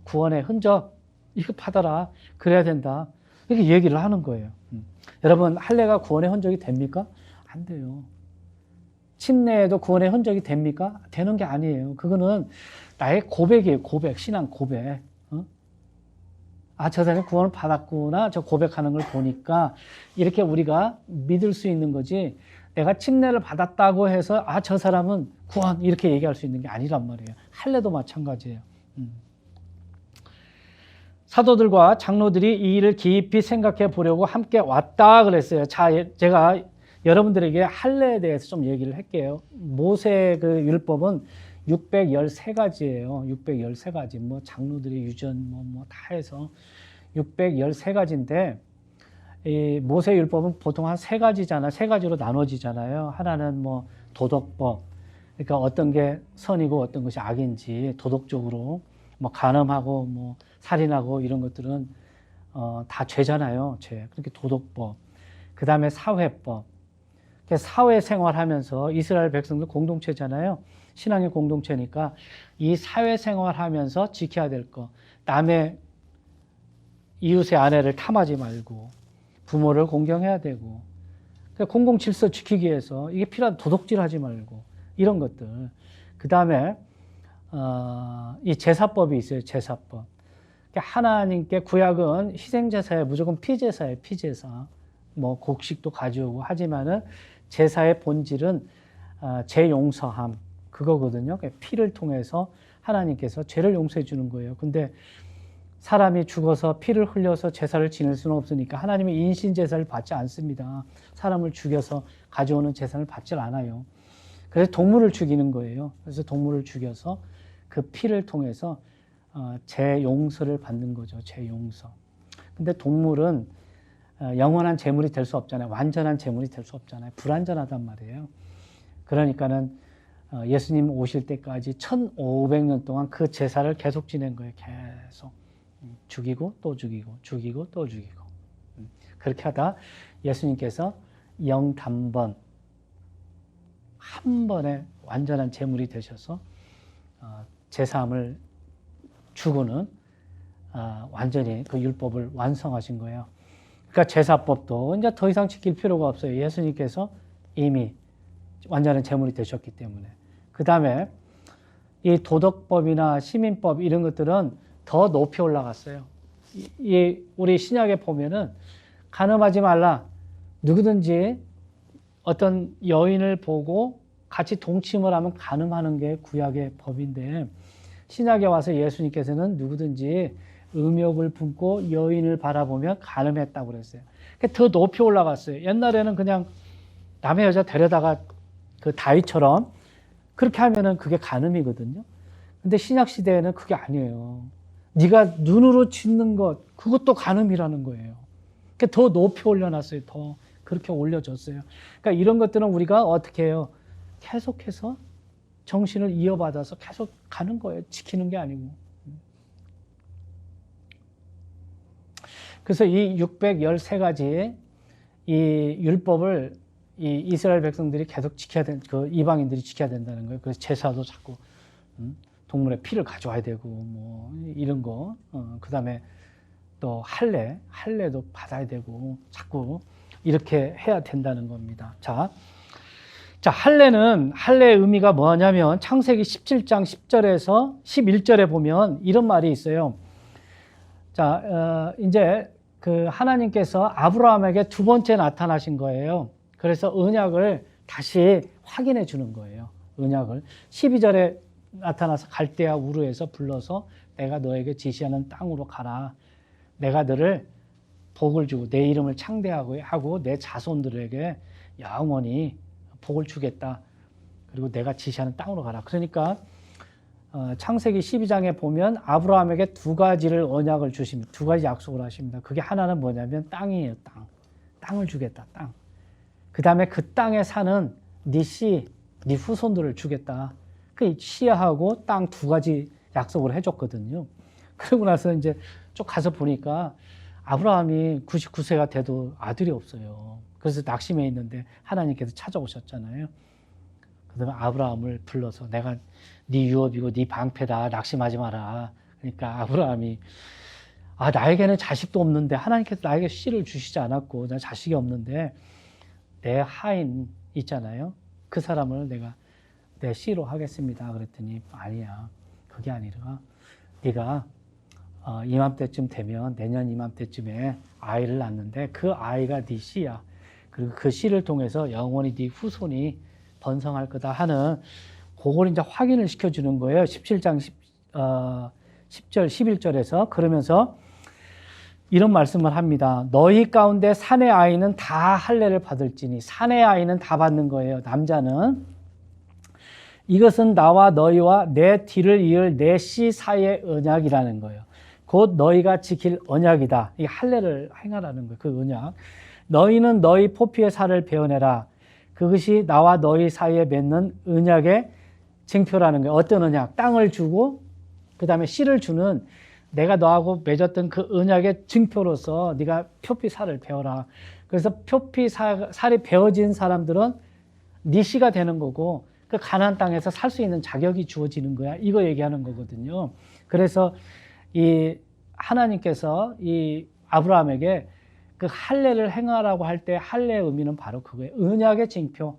구원의 흔적 이거 받아라. 그래야 된다. 이렇게 얘기를 하는 거예요. 여러분 할례가 구원의 흔적이 됩니까? 안 돼요. 침례에도 구원의 흔적이 됩니까? 되는 게 아니에요. 그거는 나의 고백이에요. 고백, 신앙 고백. 아, 저 사람이 구원을 받았구나. 저 고백하는 걸 보니까 이렇게 우리가 믿을 수 있는 거지. 내가 침례를 받았다고 해서 아, 저 사람은 구원 이렇게 얘기할 수 있는 게 아니란 말이에요. 할례도 마찬가지예요. 사도들과 장로들이 이 일을 깊이 생각해 보려고 함께 왔다 그랬어요. 자, 제가 여러분들에게 할례에 대해서 좀 얘기를 할게요. 모세 그 율법은 613가지예요. 613가지. 뭐 장로들의 유전 뭐 다 해서 613가지인데 이 모세 율법은 보통 한 세 가지잖아. 세 가지로 나눠지잖아요. 하나는 뭐 도덕법. 그러니까 어떤 게 선이고 어떤 것이 악인지 도덕적으로 뭐 간음하고 뭐 살인하고 이런 것들은 다 죄잖아요. 죄. 그렇게 도덕법. 그다음에 사회법. 사회생활하면서 이스라엘 백성들 공동체잖아요. 신앙의 공동체니까 이 사회생활하면서 지켜야 될 거. 남의 이웃의 아내를 탐하지 말고 부모를 공경해야 되고 공공질서 지키기 위해서 이게 필요한 도덕질하지 말고 이런 것들. 그다음에 이 제사법이 있어요. 제사법. 하나님께 구약은 희생제사에 무조건 피제사예요. 피제사. 뭐 곡식도 가져오고 하지만은 제사의 본질은 죄용서함 그거거든요. 피를 통해서 하나님께서 죄를 용서해 주는 거예요. 근데 사람이 죽어서 피를 흘려서 제사를 지낼 수는 없으니까 하나님이 인신 제사를 받지 않습니다. 사람을 죽여서 가져오는 제사를 받지 않아요. 그래서 동물을 죽이는 거예요. 그래서 동물을 죽여서 그 피를 통해서 죄 용서를 받는 거죠. 죄 용서. 근데 동물은 영원한 제물이 될 수 없잖아요. 완전한 제물이 될 수 없잖아요. 불완전하단 말이에요. 그러니까는 예수님 오실 때까지 1500년 동안 그 제사를 계속 지낸 거예요. 계속. 죽이고 또 죽이고 죽이고 또 죽이고. 그렇게 하다 예수님께서 영단번 한 번에 완전한 제물이 되셔서 제사함을 주고는 완전히 그 율법을 완성하신 거예요. 그러니까 제사법도 이제 더 이상 지킬 필요가 없어요. 예수님께서 이미 완전한 제물이 되셨기 때문에. 그 다음에 이 도덕법이나 시민법 이런 것들은 더 높이 올라갔어요. 우리 신약에 보면은 간음하지 말라. 누구든지 어떤 여인을 보고 같이 동침을 하면 간음하는 게 구약의 법인데 신약에 와서 예수님께서는 누구든지 음욕을 품고 여인을 바라보며 간음했다고 그랬어요. 더 높이 올라갔어요. 옛날에는 그냥 남의 여자 데려다가 그 다윗처럼 그렇게 하면은 그게 간음이거든요. 근데 신약 시대에는 그게 아니에요. 네가 눈으로 짓는 것 그것도 간음이라는 거예요. 더 높이 올려놨어요. 더 그렇게 올려줬어요. 그러니까 이런 것들은 우리가 어떻게 해요? 계속해서 정신을 이어받아서 계속 가는 거예요. 지키는 게 아니고. 그래서 이 613가지 이 율법을 이 이스라엘 백성들이 계속 지켜야 그 이방인들이 지켜야 된다는 거예요. 그래서 제사도 자꾸 동물의 피를 가져와야 되고 뭐 이런 거. 그다음에 또 할례도 받아야 되고 자꾸 이렇게 해야 된다는 겁니다. 자, 할례의 의미가 뭐냐면 창세기 17장 10절에서 11절에 보면 이런 말이 있어요. 자, 이제 그 하나님께서 아브라함에게 두 번째 나타나신 거예요. 그래서 언약을 다시 확인해 주는 거예요. 언약을 12절에 나타나서 갈대아 우르에서 불러서 내가 너에게 지시하는 땅으로 가라. 내가 너를 복을 주고 내 이름을 창대하고 하고 내 자손들에게 영원히 복을 주겠다. 그리고 내가 지시하는 땅으로 가라. 그러니까 창세기 12장에 보면 아브라함에게 두 가지를 언약을 주십니다. 두 가지 약속을 하십니다. 그게 하나는 뭐냐면 땅이에요. 땅을 주겠다. 땅. 그 다음에 그 땅에 사는 네 후손들을 주겠다. 그 시야하고 땅 두 가지 약속을 해줬거든요. 그러고 나서 이제 쭉 가서 보니까 아브라함이 99세가 돼도 아들이 없어요. 그래서 낙심해 있는데 하나님께서 찾아오셨잖아요. 그다음에 아브라함을 불러서 내가 네 유업이고 네 방패다. 낙심하지 마라. 그러니까 아브라함이 나에게는 자식도 없는데 하나님께서 나에게 씨를 주시지 않았고 나 자식이 없는데 내 하인 있잖아요. 그 사람을 내가 내 씨로 하겠습니다. 그랬더니 아니야. 그게 아니라 네가 이맘때쯤 되면 내년 이맘때쯤에 아이를 낳는데 그 아이가 네 씨야. 그리고 그 씨를 통해서 영원히 네 후손이 번성할 거다 하는 그걸 이제 확인을 시켜주는 거예요. 17장 10절, 11절에서. 그러면서 이런 말씀을 합니다. 너희 가운데 사내 아이는 다 할례를 받을지니. 사내 아이는 다 받는 거예요. 남자는. 이것은 나와 너희와 내 뒤를 이을 내 씨 사이의 언약이라는 거예요. 곧 너희가 지킬 언약이다. 이 할례를 행하라는 거예요. 그 언약. 너희는 너희 포피의 살을 베어내라. 그것이 나와 너희 사이에 맺는 언약의 쟁표라는 거예요. 어떤 언약? 땅을 주고 그 다음에 씨를 주는 내가 너하고 맺었던 그 언약의 증표로서 네가 표피 살을 베어라. 그래서 표피 살이 베어진 사람들은 네 씨가 되는 거고 그 가나안 땅에서 살 수 있는 자격이 주어지는 거야. 이거 얘기하는 거거든요. 그래서 이 하나님께서 이 아브라함에게 그 할례를 행하라고 할 때 할례의 의미는 바로 그거예요. 언약의 징표.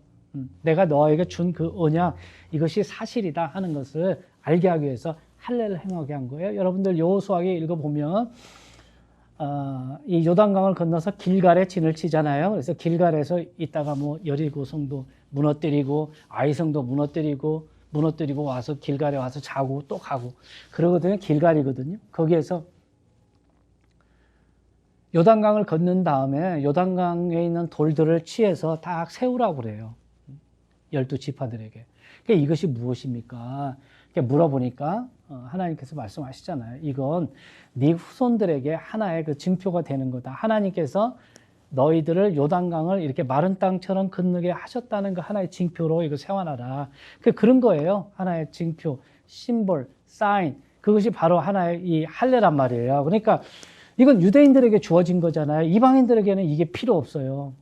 내가 너에게 준 그 언약, 이것이 사실이다 하는 것을 알게 하기 위해서 할례를 행하게 한 거예요. 여러분들 여호수아기 읽어보면 이 요단강을 건너서 길갈에 진을 치잖아요. 그래서 길갈에서 있다가 뭐 여리고성도 무너뜨리고 아이성도 무너뜨리고 와서 길갈에 와서 자고 또 가고 그러거든요. 길갈이거든요. 거기에서 요단강을 걷는 다음에 요단강에 있는 돌들을 취해서 딱 세우라고 그래요. 12지파들에게. 이것이 무엇입니까? 물어보니까 하나님께서 말씀하시잖아요. 이건 네 후손들에게 하나의 그 증표가 되는 거다. 하나님께서 너희들을 요단강을 이렇게 마른 땅처럼 건너게 하셨다는 거 하나의 징표로 이거 세워놔라. 그런 거예요. 하나의 징표, 심볼, 사인. 그것이 바로 하나의 이 할례란 말이에요. 그러니까 이건 유대인들에게 주어진 거잖아요. 이방인들에게는 이게 필요 없어요.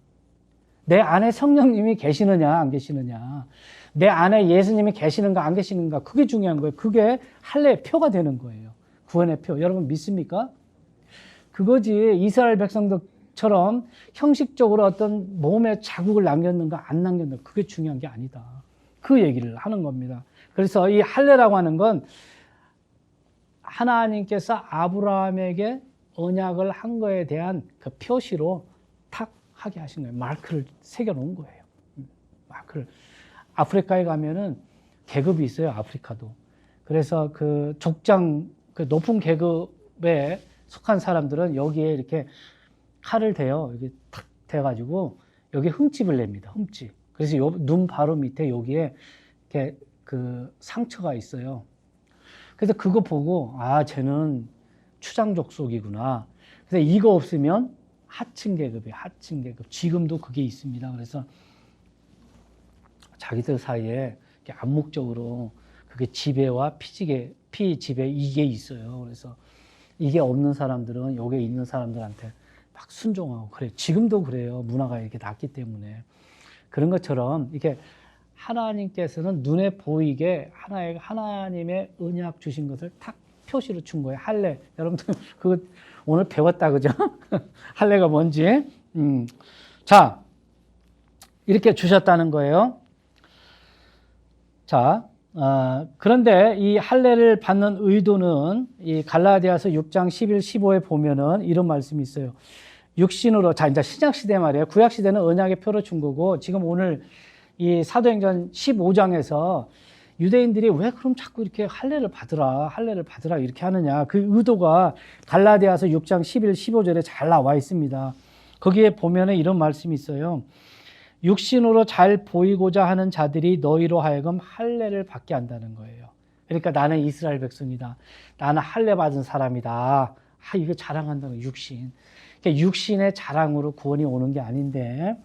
내 안에 성령님이 계시느냐 안 계시느냐, 내 안에 예수님이 계시는가 안 계시는가, 그게 중요한 거예요. 그게 할례의 표가 되는 거예요. 구원의 표. 여러분 믿습니까? 그거지. 이스라엘 백성들처럼 형식적으로 어떤 몸에 자국을 남겼는가 안 남겼는가, 그게 중요한 게 아니다. 그 얘기를 하는 겁니다. 그래서 이 할례라고 하는 건 하나님께서 아브라함에게 언약을 한 거에 대한 그 표시로 탁 하게 하신 거예요. 마크를 새겨놓은 거예요. 마크를. 아프리카에 가면은 계급이 있어요. 아프리카도. 그래서 그 족장, 그 높은 계급에 속한 사람들은 여기에 이렇게 칼을 대요. 이게 탁 대가지고 여기 흠집을 냅니다. 흠집. 그래서 눈 바로 밑에 여기에 이렇게 그 상처가 있어요. 그래서 그거 보고 쟤는 추장족속이구나. 그래서 이거 없으면 하층 계급이에요. 하층 계급. 지금도 그게 있습니다. 그래서 자기들 사이에 암묵적으로 그게 지배와 피지배 이게 있어요. 그래서 이게 없는 사람들은 여기에 있는 사람들한테 막 순종하고 그래요. 지금도 그래요. 문화가 이렇게 났기 때문에. 그런 것처럼 이게 하나님께서는 눈에 보이게 하나님의 언약 주신 것을 탁 표시로 준 거예요. 할례. 여러분들 그거 오늘 배웠다, 그죠? 할례가 뭔지. 자, 이렇게 주셨다는 거예요. 자, 그런데 이 할례를 받는 의도는 이 갈라디아서 6장 11, 15에 보면은 이런 말씀이 있어요. 육신으로, 자, 이제 신약시대 말이에요. 구약시대는 언약의 표로 준 거고, 지금 오늘 이 사도행전 15장에서 유대인들이 왜 그럼 자꾸 이렇게 할례를 받으라 이렇게 하느냐. 그 의도가 갈라디아서 6장 11, 15절에 잘 나와 있습니다. 거기에 보면은 이런 말씀이 있어요. 육신으로 잘 보이고자 하는 자들이 너희로 하여금 할례를 받게 한다는 거예요. 그러니까 나는 이스라엘 백성이다. 나는 할례 받은 사람이다. 이거 자랑한다는 거예요. 육신. 그러니까 육신의 자랑으로 구원이 오는 게 아닌데,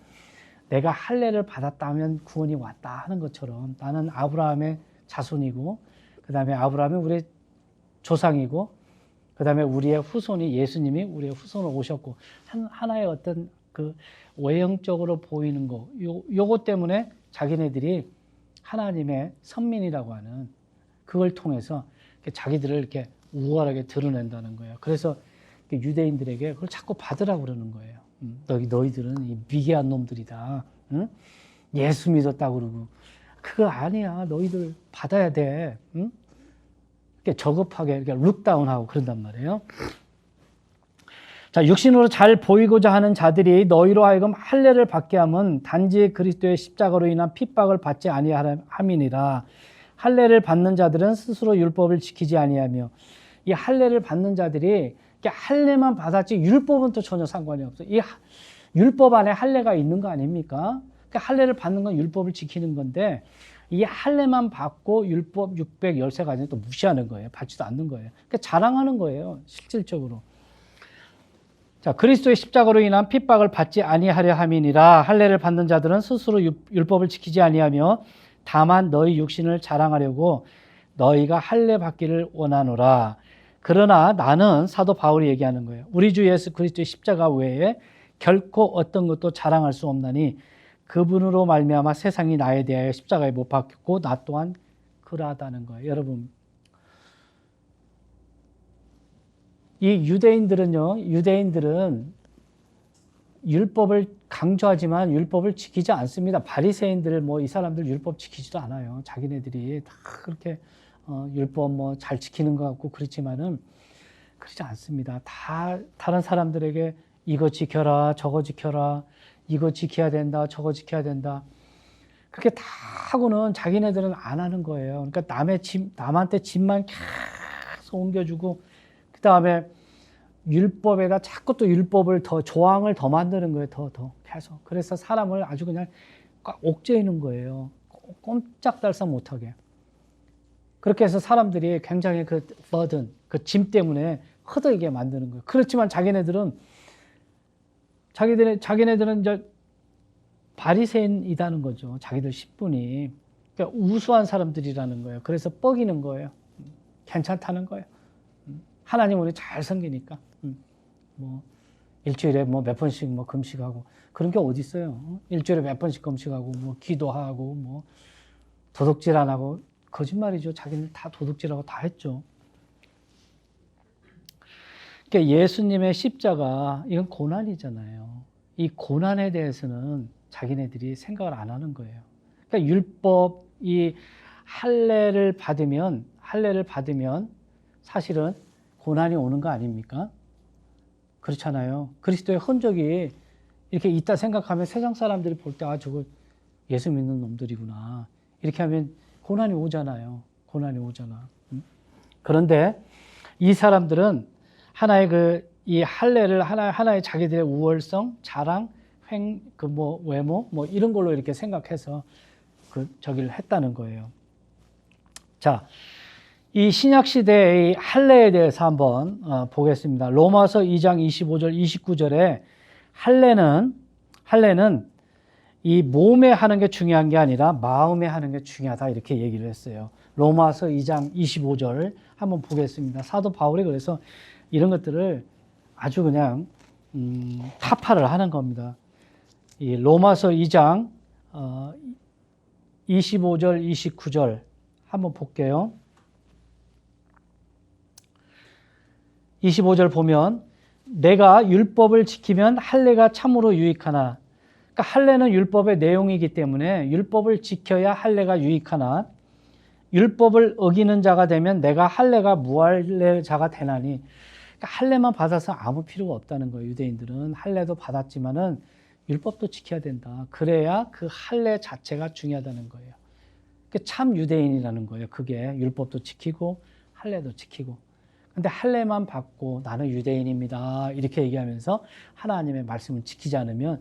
내가 할례를 받았다면 구원이 왔다 하는 것처럼 나는 아브라함의 자손이고, 그 다음에 아브라함이 우리의 조상이고, 그 다음에 우리의 후손이 예수님이 우리의 후손으로 오셨고, 하나의 어떤 그 외형적으로 보이는 거, 요거 때문에 자기네들이 하나님의 선민이라고 하는 그걸 통해서 자기들을 이렇게 우월하게 드러낸다는 거예요. 그래서 유대인들에게 그걸 자꾸 받으라고 그러는 거예요. 너희들은 이 미개한 놈들이다. 응? 예수 믿었다고 그러고. 그거 아니야. 너희들 받아야 돼. 응? 이렇게 저급하게 이렇게 룩다운하고 그런단 말이에요. 자, 육신으로 잘 보이고자 하는 자들이 너희로 하여금 할례를 받게 하면 단지 그리스도의 십자가로 인한 핍박을 받지 아니함이니라. 할례를 받는 자들은 스스로 율법을 지키지 아니하며. 이 할례를 받는 자들이 할례만 받았지 율법은 또 전혀 상관이 없어요. 이 율법 안에 할례가 있는 거 아닙니까? 그러니까 할례를 받는 건 율법을 지키는 건데 이 할례만 받고 율법 613가지는 또 무시하는 거예요. 받지도 않는 거예요. 그러니까 자랑하는 거예요. 실질적으로. 자, 그리스도의 십자가로 인한 핍박을 받지 아니하려 함이니라. 할례를 받는 자들은 스스로 율법을 지키지 아니하며 다만 너희 육신을 자랑하려고 너희가 할례 받기를 원하노라. 그러나 나는 사도 바울이 얘기하는 거예요. 우리 주 예수 그리스도의 십자가 외에 결코 어떤 것도 자랑할 수 없나니 그분으로 말미암아 세상이 나에 대하여 십자가에 못 박혔고 나 또한 그러하다는 거예요. 여러분, 이 유대인들은 율법을 강조하지만 율법을 지키지 않습니다. 바리새인들 이 사람들 율법 지키지도 않아요. 자기네들이 다 그렇게 율법 잘 지키는 것 같고 그렇지만은 그렇지 않습니다. 다 다른 사람들에게 이거 지켜라, 저거 지켜라, 이거 지켜야 된다, 저거 지켜야 된다. 그렇게 다 하고는 자기네들은 안 하는 거예요. 그러니까 남한테 짐만 계속 옮겨주고 그 다음에 율법에다 자꾸 또 율법을 조항을 더 만드는 거예요. 더 계속. 그래서 사람을 아주 그냥 옥죄이는 거예요. 꼼짝달싹 못하게. 그렇게 해서 사람들이 굉장히 그 버든, 그 짐 때문에 허덕이게 만드는 거예요. 그렇지만 자기네들은 이제 바리새인이라는 거죠. 자기들 신분이. 그러니까 우수한 사람들이라는 거예요. 그래서 뻐기는 거예요. 괜찮다는 거예요. 하나님 우리 잘 섬기니까. 일주일에 몇 번씩 금식하고. 그런 게 어디 있어요? 일주일에 몇 번씩 금식하고, 기도하고, 도둑질 안 하고. 거짓말이죠. 자기는 다 도둑질하고 다 했죠. 그러니까 예수님의 십자가, 이건 고난이잖아요. 이 고난에 대해서는 자기네들이 생각을 안 하는 거예요. 그러니까 율법, 이 할례를 받으면 사실은 고난이 오는 거 아닙니까? 그렇잖아요. 그리스도의 흔적이 이렇게 있다 생각하면 세상 사람들이 볼 때, 저거 예수 믿는 놈들이구나. 이렇게 하면 고난이 오잖아요. 고난이 오잖아. 그런데 이 사람들은 하나의 이 할례를 하나의 자기들의 우월성, 자랑, 외모, 이런 걸로 이렇게 생각해서 저기를 했다는 거예요. 자, 이 신약 시대의 할례에 대해서 한번 보겠습니다. 로마서 2장 25절, 29절에 할례는 이 몸에 하는 게 중요한 게 아니라 마음에 하는 게 중요하다 이렇게 얘기를 했어요. 로마서 2장 25절 한번 보겠습니다. 사도 바울이 그래서 이런 것들을 아주 그냥 타파를 하는 겁니다. 이 로마서 2장 25절, 29절 한번 볼게요. 25절 보면 내가 율법을 지키면 할례가 참으로 유익하나, 그러니까 할례는 율법의 내용이기 때문에 율법을 지켜야 할례가 유익하나 율법을 어기는 자가 되면 내가 할례가 무할례자가 되나니, 그러니까 할례만 받아서 아무 필요가 없다는 거예요. 유대인들은 할례도 받았지만은 율법도 지켜야 된다. 그래야 그 할례 자체가 중요하다는 거예요. 참 유대인이라는 거예요. 그게 율법도 지키고 할례도 지키고. 근데 할례만 받고 나는 유대인입니다. 이렇게 얘기하면서 하나님의 말씀을 지키지 않으면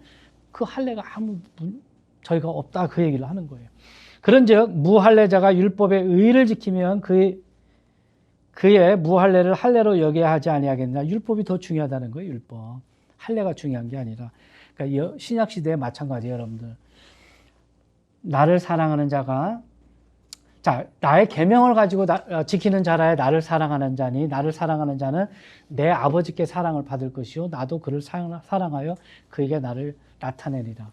그 할례가 아무 저희가 없다 그 얘기를 하는 거예요. 그런즉 무할례자가 율법의 의를 지키면 그의 무할례를 할례로 여겨야 하지 아니하겠느냐. 율법이 더 중요하다는 거예요. 율법. 할례가 중요한 게 아니라. 그러니까 신약 시대에 마찬가지예요, 여러분들. 나를 사랑하는 자가 나의 계명을 가지고 지키는 자라야 나를 사랑하는 자니 나를 사랑하는 자는 내 아버지께 사랑을 받을 것이요 나도 그를 사랑하여 그에게 나를 나타내리라.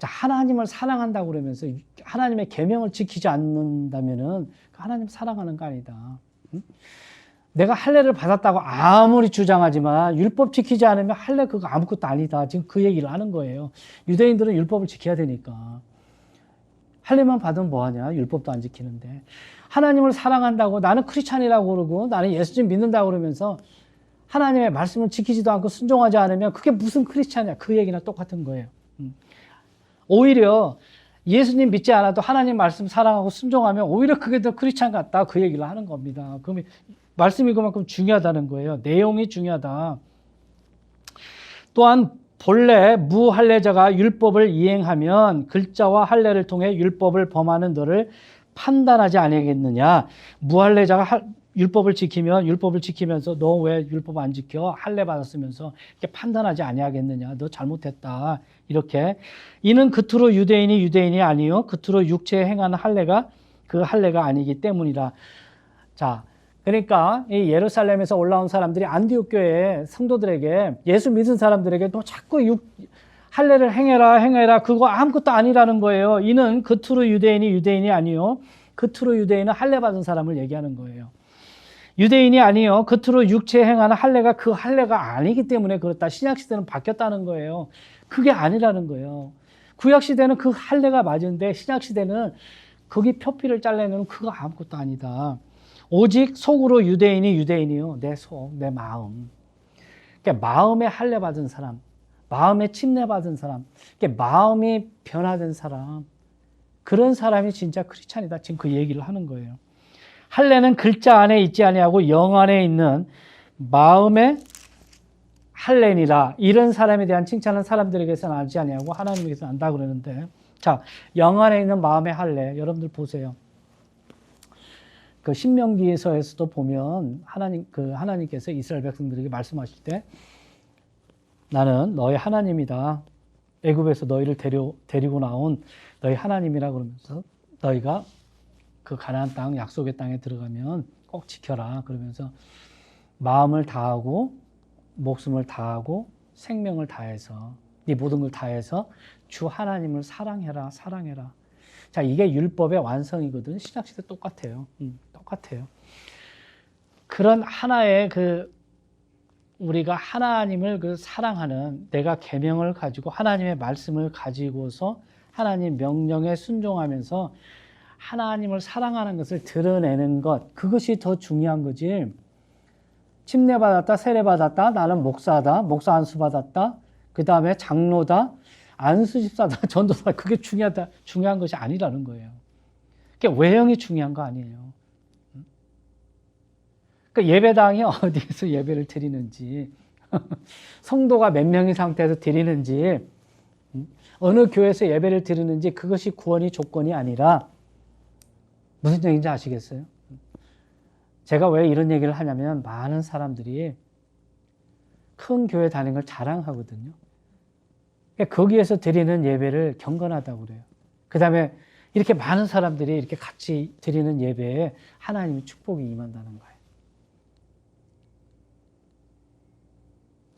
하나님을 사랑한다고 그러면서 하나님의 계명을 지키지 않는다면은 하나님 사랑하는 거 아니다. 내가 할례를 받았다고 아무리 주장하지만 율법 지키지 않으면 할례 그거 아무것도 아니다. 지금 그 얘기를 하는 거예요. 유대인들은 율법을 지켜야 되니까. 할례만 받으면 뭐하냐? 율법도 안 지키는데. 하나님을 사랑한다고 나는 크리스찬이라고 그러고 나는 예수님 믿는다고 그러면서 하나님의 말씀을 지키지도 않고 순종하지 않으면 그게 무슨 크리스찬이야? 그 얘기나 똑같은 거예요. 오히려 예수님 믿지 않아도 하나님 말씀 사랑하고 순종하면 오히려 그게 더 크리스찬 같다. 그 얘기를 하는 겁니다. 그러면 말씀이 그만큼 중요하다는 거예요. 내용이 중요하다. 또한 본래 무할례자가 율법을 이행하면 글자와 할례를 통해 율법을 범하는 너를 판단하지 아니하겠느냐. 무할례자가 율법을 지키면서 너 왜 율법 안 지켜? 할례 받았으면서 이렇게 판단하지 아니하겠느냐. 너 잘못했다. 이렇게. 이는 겉으로 유대인이 아니요 겉으로 육체에 행하는 할례가 그 할례가 아니기 때문이라. 자, 그러니까 이 예루살렘에서 올라온 사람들이 안디옥 교회 성도들에게 예수 믿은 사람들에게 또 자꾸 할례를 행해라 그거 아무것도 아니라는 거예요. 이는 겉으로 유대인이 아니요 겉으로 유대인은 할례 받은 사람을 얘기하는 거예요. 유대인이 아니요 겉으로 육체에 행하는 할례가 그 할례가 아니기 때문에 그렇다. 신약 시대는 바뀌었다는 거예요. 그게 아니라는 거예요. 구약 시대는 그 할례가 맞은데 신약 시대는 거기 표피를 잘라내는 그거 아무것도 아니다. 오직 속으로 유대인이요 내 속, 내 마음. 그러니까 마음에 할례 받은 사람, 마음에 침례 받은 사람, 그러니까 마음이 변화된 사람, 그런 사람이 진짜 크리스찬이다. 지금 그 얘기를 하는 거예요. 할례는 글자 안에 있지 아니하고 영 안에 있는 마음의 할례니라. 이런 사람에 대한 칭찬은 사람들에게서는 알지 아니하고 하나님에게서 안다 그러는데, 자, 영 안에 있는 마음의 할례, 여러분들 보세요. 그 신명기에서도 보면 하나님께서 이스라엘 백성들에게 말씀하실 때 나는 너희 하나님이다. 애굽에서 너희를 데리고 나온 너희 하나님이라 그러면서 너희가 그 가나안 땅 약속의 땅에 들어가면 꼭 지켜라. 그러면서 마음을 다하고 목숨을 다하고 생명을 다해서 네 모든 걸 다해서 주 하나님을 사랑해라. 자, 이게 율법의 완성이거든. 신약시대 똑같아요. 똑같아요. 그런 하나의 우리가 하나님을 사랑하는 내가 계명을 가지고 하나님의 말씀을 가지고서 하나님 명령에 순종하면서 하나님을 사랑하는 것을 드러내는 것, 그것이 더 중요한 거지. 침례받았다, 세례받았다, 나는 목사다, 목사 안수 받았다, 그 다음에 장로다, 안수집사다, 전도사, 그게 중요한 것이 아니라는 거예요. 그러니까 외형이 중요한 거 아니에요. 그러니까 예배당이 어디에서 예배를 드리는지, 성도가 몇 명의 상태에서 드리는지, 어느 교회에서 예배를 드리는지 그것이 구원의 조건이 아니라 무슨 얘기인지 아시겠어요? 제가 왜 이런 얘기를 하냐면 많은 사람들이 큰 교회 다니는 걸 자랑하거든요. 거기에서 드리는 예배를 경건하다고 그래요. 그 다음에 이렇게 많은 사람들이 이렇게 같이 드리는 예배에 하나님의 축복이 임한다는 거예요.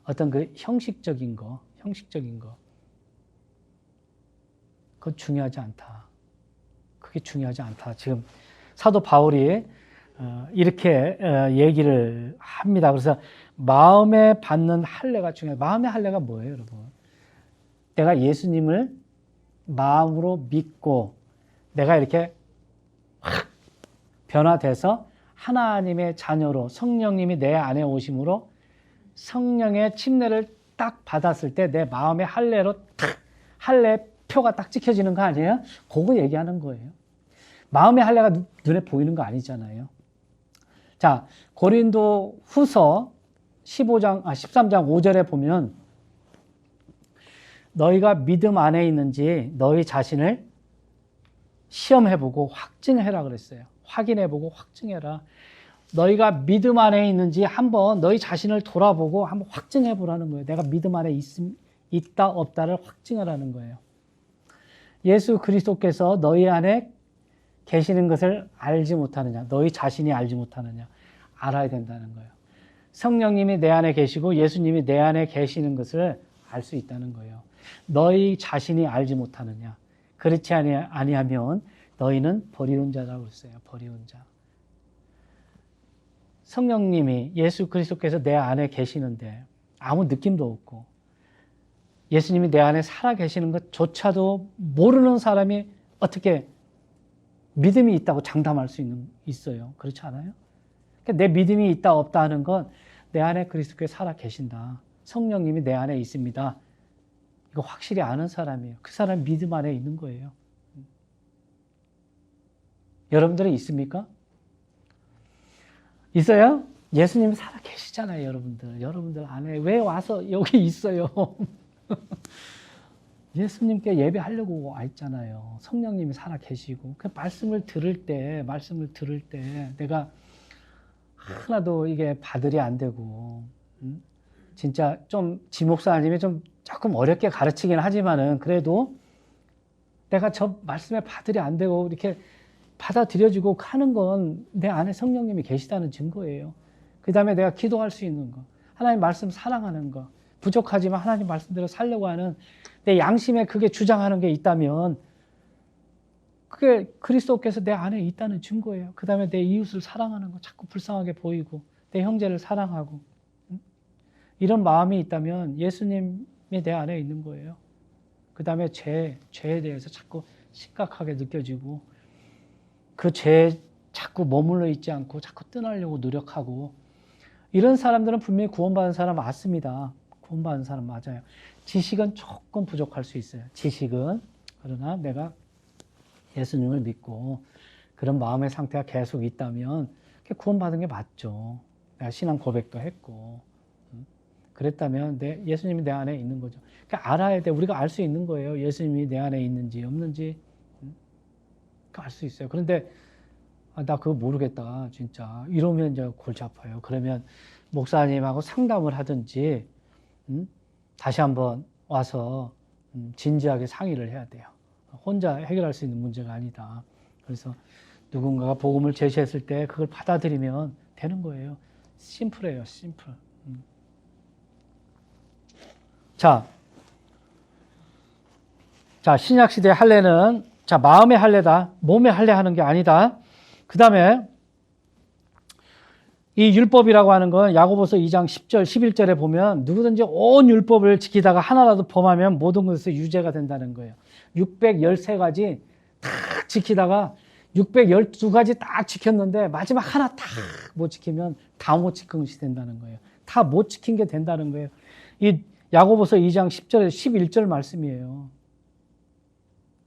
어떤 그 형식적인 거, 그거 중요하지 않다. 그게 중요하지 않다. 지금 사도 바울이 이렇게 얘기를 합니다. 그래서 마음에 받는 할례가 중요해요. 마음의 할례가 뭐예요, 여러분? 내가 예수님을 마음으로 믿고 내가 이렇게 확 변화돼서 하나님의 자녀로 성령님이 내 안에 오심으로 성령의 침례를 딱 받았을 때 내 마음의 할례로 탁 할례 표가 딱 찍혀지는 거 아니에요? 그거 얘기하는 거예요. 마음의 할례가 눈에 보이는 거 아니잖아요. 자, 고린도 후서 13장 5절에 보면 너희가 믿음 안에 있는지 너희 자신을 시험해보고 확증해라 그랬어요. 확인해보고 확증해라. 너희가 믿음 안에 있는지 한번 너희 자신을 돌아보고 한번 확증해보라는 거예요. 내가 믿음 안에 있다 없다를 확증하라는 거예요. 예수 그리스도께서 너희 안에 계시는 것을 알지 못하느냐, 너희 자신이 알지 못하느냐, 알아야 된다는 거예요. 성령님이 내 안에 계시고 예수님이 내 안에 계시는 것을 알 수 있다는 거예요. 너희 자신이 알지 못하느냐, 그렇지 아니하면 너희는 버리운 자라고 했어요. 버리운 자. 성령님이 예수 그리스도께서 내 안에 계시는데 아무 느낌도 없고 예수님이 내 안에 살아 계시는 것조차도 모르는 사람이 어떻게 믿음이 있다고 장담할 수 있어요. 그렇지 않아요? 그러니까 내 믿음이 있다 없다 하는 건 내 안에 그리스도께 살아 계신다. 성령님이 내 안에 있습니다. 이거 확실히 아는 사람이에요. 그 사람 믿음 안에 있는 거예요. 여러분들은 있습니까? 있어요? 예수님이 살아 계시잖아요, 여러분들. 여러분들 안에 왜 와서 여기 있어요? 예수님께 예배하려고 와 있잖아요. 성령님이 살아 계시고. 그 말씀을 들을 때 내가 하나도 이게 바들이 안 되고, 진짜 좀 지목사님이 좀 조금 어렵게 가르치긴 하지만은 그래도 내가 저 말씀에 바들이 안 되고 이렇게 받아들여지고 하는 건 내 안에 성령님이 계시다는 증거예요. 그 다음에 내가 기도할 수 있는 거, 하나님 말씀 사랑하는 거, 부족하지만 하나님 말씀대로 살려고 하는 내 양심에 그게 주장하는 게 있다면 그게 그리스도께서 내 안에 있다는 증거예요. 그 다음에 내 이웃을 사랑하는 거, 자꾸 불쌍하게 보이고 내 형제를 사랑하고 이런 마음이 있다면 예수님이 내 안에 있는 거예요. 그 다음에 죄에 대해서 자꾸 심각하게 느껴지고 그 죄에 자꾸 머물러 있지 않고 자꾸 떠나려고 노력하고 이런 사람들은 분명히 구원받은 사람 맞습니다. 구원받은 사람 맞아요. 지식은 조금 부족할 수 있어요. 지식은. 그러나 내가 예수님을 믿고 그런 마음의 상태가 계속 있다면 구원받은 게 맞죠. 내가 신앙 고백도 했고 그랬다면 예수님이 내 안에 있는 거죠. 그러니까 알아야 돼. 우리가 알 수 있는 거예요. 예수님이 내 안에 있는지 없는지 알 수 있어요. 그런데 나 그거 모르겠다 진짜 이러면 이제 골치 아파요. 그러면 목사님하고 상담을 하든지 다시 한번 와서 진지하게 상의를 해야 돼요. 혼자 해결할 수 있는 문제가 아니다. 그래서 누군가가 복음을 제시했을 때 그걸 받아들이면 되는 거예요. 심플해요. 심플. 자, 신약시대 할례는 마음의 할례다. 몸의 할례 하는 게 아니다. 그 다음에 이 율법이라고 하는 건 야고보서 2장 10절, 11절에 보면 누구든지 온 율법을 지키다가 하나라도 범하면 모든 것에서 유죄가 된다는 거예요. 613가지 딱 지키다가 612가지 딱 지켰는데 마지막 하나 딱 못 지키면 다 못 지킨 것이 된다는 거예요. 다 못 지킨 게 된다는 거예요. 이 야고보서 2장 10절에서 11절 말씀이에요.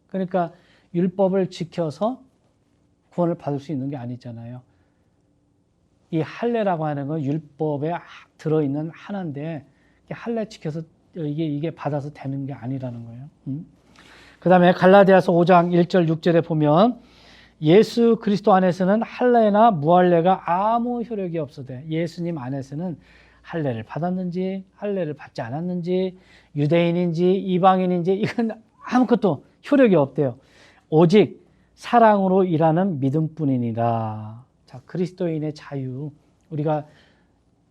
그러니까 율법을 지켜서 구원을 받을 수 있는 게 아니잖아요. 이 할례라고 하는 건 율법에 들어있는 하나인데 할례 지켜서 이게 받아서 되는 게 아니라는 거예요. 그 다음에 갈라디아서 5장 1절 6절에 보면 예수 그리스도 안에서는 할례나 무할례가 아무 효력이 없어도 예수님 안에서는 할례를 받았는지 할례를 받지 않았는지 유대인인지 이방인인지 이건 아무것도 효력이 없대요. 오직 사랑으로 일하는 믿음뿐이니라. 자, 그리스도인의 자유, 우리가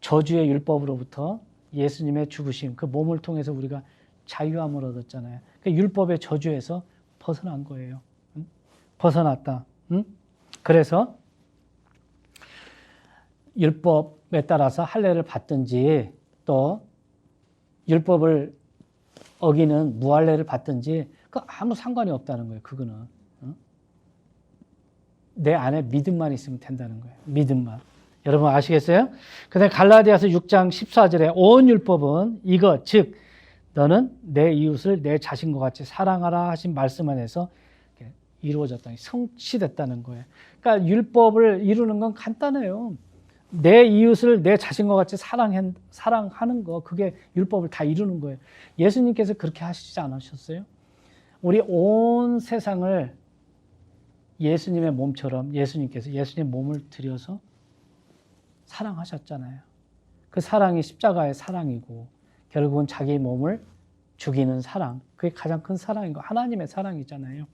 저주의 율법으로부터 예수님의 죽으심, 그 몸을 통해서 우리가 자유함을 얻었잖아요. 그 율법의 저주에서 벗어난 거예요. 벗어났다. 그래서 율법에 따라서 할례를 받든지 또 율법을 어기는 무할례를 받든지 그 아무 상관이 없다는 거예요. 그거는 내 안에 믿음만 있으면 된다는 거예요. 믿음만. 여러분 아시겠어요? 그다음에 갈라디아서 6장 14절에 온 율법은 이것 즉 너는 내 이웃을 내 자신과 같이 사랑하라 하신 말씀 안에서 이루어졌다. 성취됐다는 거예요. 그러니까 율법을 이루는 건 간단해요. 내 이웃을 내 자신과 같이 사랑하는 거 그게 율법을 다 이루는 거예요. 예수님께서 그렇게 하시지 않으셨어요? 우리 온 세상을 예수님의 몸처럼 예수님께서 예수님 몸을 들여서 사랑하셨잖아요. 그 사랑이 십자가의 사랑이고 결국은 자기 몸을 죽이는 사랑, 그게 가장 큰 사랑이고 하나님의 사랑이잖아요.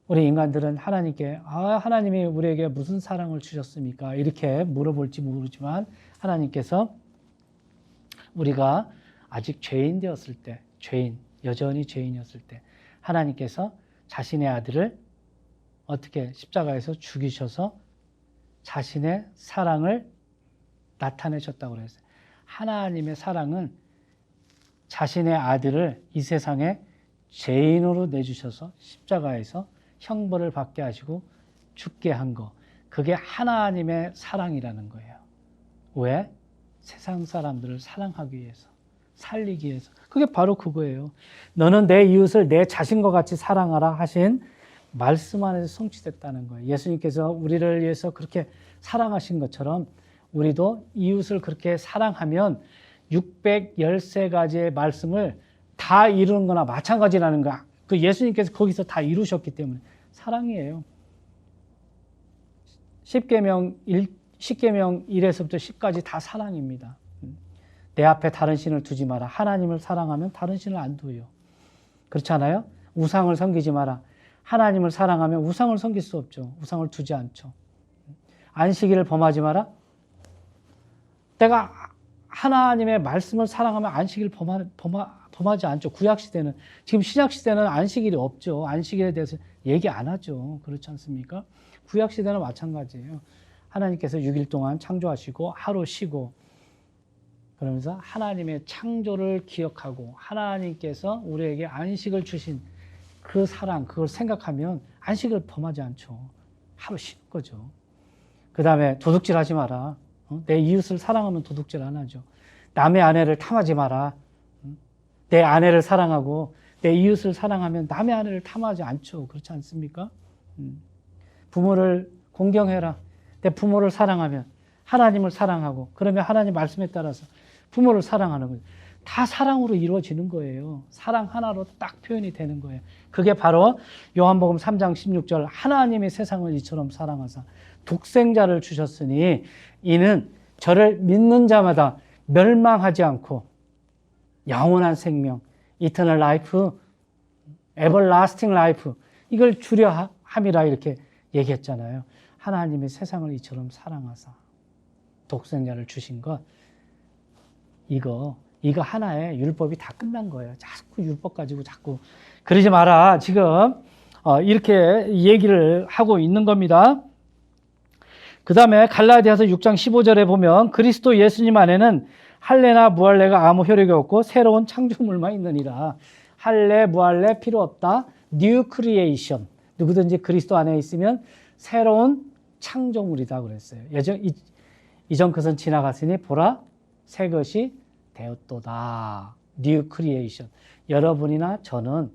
우리 인간들은 하나님께 하나님이 우리에게 무슨 사랑을 주셨습니까? 이렇게 물어볼지 모르지만 하나님께서 우리가 아직 죄인 되었을 때, 여전히 죄인이었을 때 하나님께서 자신의 아들을 어떻게 십자가에서 죽이셔서 자신의 사랑을 나타내셨다고 그랬어요. 하나님의 사랑은 자신의 아들을 이 세상에 죄인으로 내주셔서 십자가에서 형벌을 받게 하시고 죽게 한 거. 그게 하나님의 사랑이라는 거예요. 왜? 세상 사람들을 사랑하기 위해서, 살리기 위해서. 그게 바로 그거예요. 너는 내 이웃을 내 자신과 같이 사랑하라 하신 말씀 안에서 성취됐다는 거예요. 예수님께서 우리를 위해서 그렇게 사랑하신 것처럼 우리도 이웃을 그렇게 사랑하면 613가지의 말씀을 다 이루는 거나 마찬가지라는 거야. 그 예수님께서 거기서 다 이루셨기 때문에 사랑이에요. 10계명 1에서부터 10까지 다 사랑입니다. 내 앞에 다른 신을 두지 마라. 하나님을 사랑하면 다른 신을 안 둬요. 그렇지 않아요? 우상을 섬기지 마라. 하나님을 사랑하면 우상을 섬길 수 없죠. 우상을 두지 않죠. 안식일을 범하지 마라. 내가 하나님의 말씀을 사랑하면 안식일을 범하지 않죠. 구약시대는. 지금 신약시대는 안식일이 없죠. 안식일에 대해서 얘기 안 하죠. 그렇지 않습니까? 구약시대는 마찬가지예요. 하나님께서 6일 동안 창조하시고 하루 쉬고 그러면서 하나님의 창조를 기억하고 하나님께서 우리에게 안식을 주신 그 사랑, 그걸 생각하면 안식을 범하지 않죠. 하루 쉬는 거죠. 그 다음에 도둑질 하지 마라. 내 이웃을 사랑하면 도둑질 안 하죠. 남의 아내를 탐하지 마라. 내 아내를 사랑하고 내 이웃을 사랑하면 남의 아내를 탐하지 않죠. 그렇지 않습니까? 부모를 공경해라. 내 부모를 사랑하면 하나님을 사랑하고 그러면 하나님 말씀에 따라서 부모를 사랑하는 거예요. 다 사랑으로 이루어지는 거예요. 사랑 하나로 딱 표현이 되는 거예요. 그게 바로 요한복음 3장 16절 하나님이 세상을 이처럼 사랑하사 독생자를 주셨으니 이는 저를 믿는 자마다 멸망하지 않고 영원한 생명, eternal life, everlasting life 이걸 주려 함이라 이렇게 얘기했잖아요. 하나님이 세상을 이처럼 사랑하사 독생자를 주신 것 이거 하나의 율법이 다 끝난 거예요. 자꾸 율법 가지고 자꾸 그러지 마라. 지금 이렇게 얘기를 하고 있는 겁니다. 그 다음에 갈라디아서 6장 15절에 보면 그리스도 예수님 안에는 할례나 무할례가 아무 효력이 없고 새로운 창조물만 있느니라. 할례, 무할례 필요 없다. New creation. 누구든지 그리스도 안에 있으면 새로운 창조물이다 그랬어요. 이전 것은 지나갔으니 보라 새 것이 되었도다. New creation. 여러분이나 저는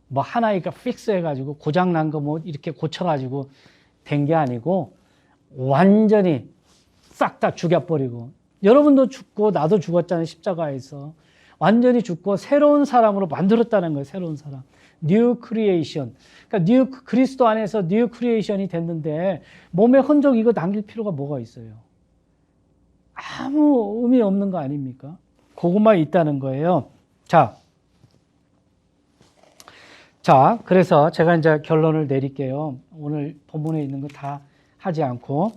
뭐 하나니까 픽스 해가지고 고장난 거 뭐 이렇게 고쳐가지고 된 게 아니고 완전히 싹 다 죽여버리고 여러분도 죽고 나도 죽었잖아요. 십자가에서. 완전히 죽고 새로운 사람으로 만들었다는 거예요. 새로운 사람. New creation. 그러니까 그리스도 안에서 New creation이 됐는데 몸의 흔적 이거 남길 필요가 뭐가 있어요? 아무 의미 없는 거 아닙니까? 그것만 있다는 거예요. 자, 그래서 제가 이제 결론을 내릴게요. 오늘 본문에 있는 거 다 하지 않고.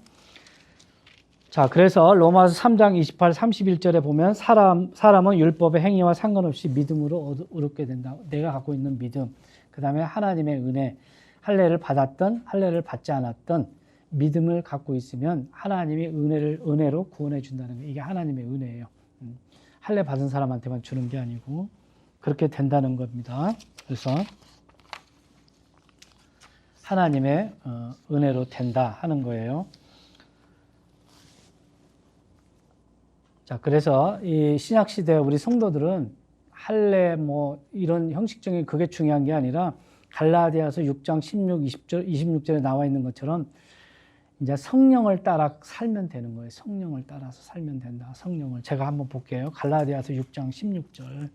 자, 그래서 로마서 3장 28, 31절에 보면 사람은 율법의 행위와 상관없이 믿음으로 얻게 된다. 내가 갖고 있는 믿음. 그 다음에 하나님의 은혜. 할례를 받았던, 할례를 받지 않았던 믿음을 갖고 있으면 하나님이 은혜로 구원해 준다는 거예요. 이게 하나님의 은혜예요. 할례 받은 사람한테만 주는 게 아니고 그렇게 된다는 겁니다. 그래서 하나님의 은혜로 된다 하는 거예요. 자, 그래서 이 신약시대 우리 성도들은 할례 뭐 이런 형식적인 그게 중요한 게 아니라 갈라디아서 6장 16, 20절, 26절에 나와 있는 것처럼 이제 성령을 따라 살면 되는 거예요. 성령을 따라서 살면 된다. 성령을. 제가 한번 볼게요. 갈라디아서 6장 16절.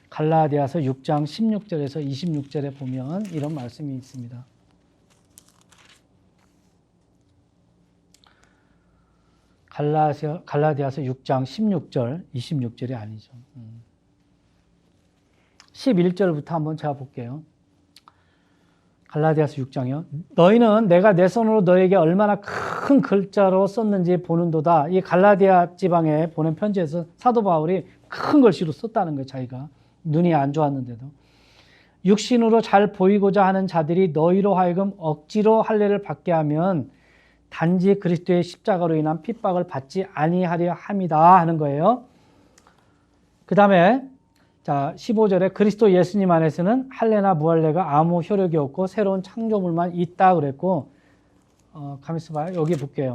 갈라디아서 6장 16절에서 26절에 보면 이런 말씀이 있습니다. 갈라디아서 6장 16절, 26절이 아니죠. 11절부터 한번 제가 볼게요. 갈라디아서 6장이요. 너희는 내가 내 손으로 너에게 얼마나 큰 글자로 썼는지 보는도다. 이 갈라디아 지방에 보낸 편지에서 사도 바울이 큰 글씨로 썼다는 거예요. 자기가. 눈이 안 좋았는데도. 육신으로 잘 보이고자 하는 자들이 너희로 하여금 억지로 할례를 받게 하면 단지 그리스도의 십자가로 인한 핍박을 받지 아니하려 함이다 하는 거예요. 그 다음에 자, 15절에 그리스도 예수님 안에서는 할례나 무할례가 아무 효력이 없고 새로운 창조물만 있다 그랬고, 가만 있어봐요. 여기 볼게요.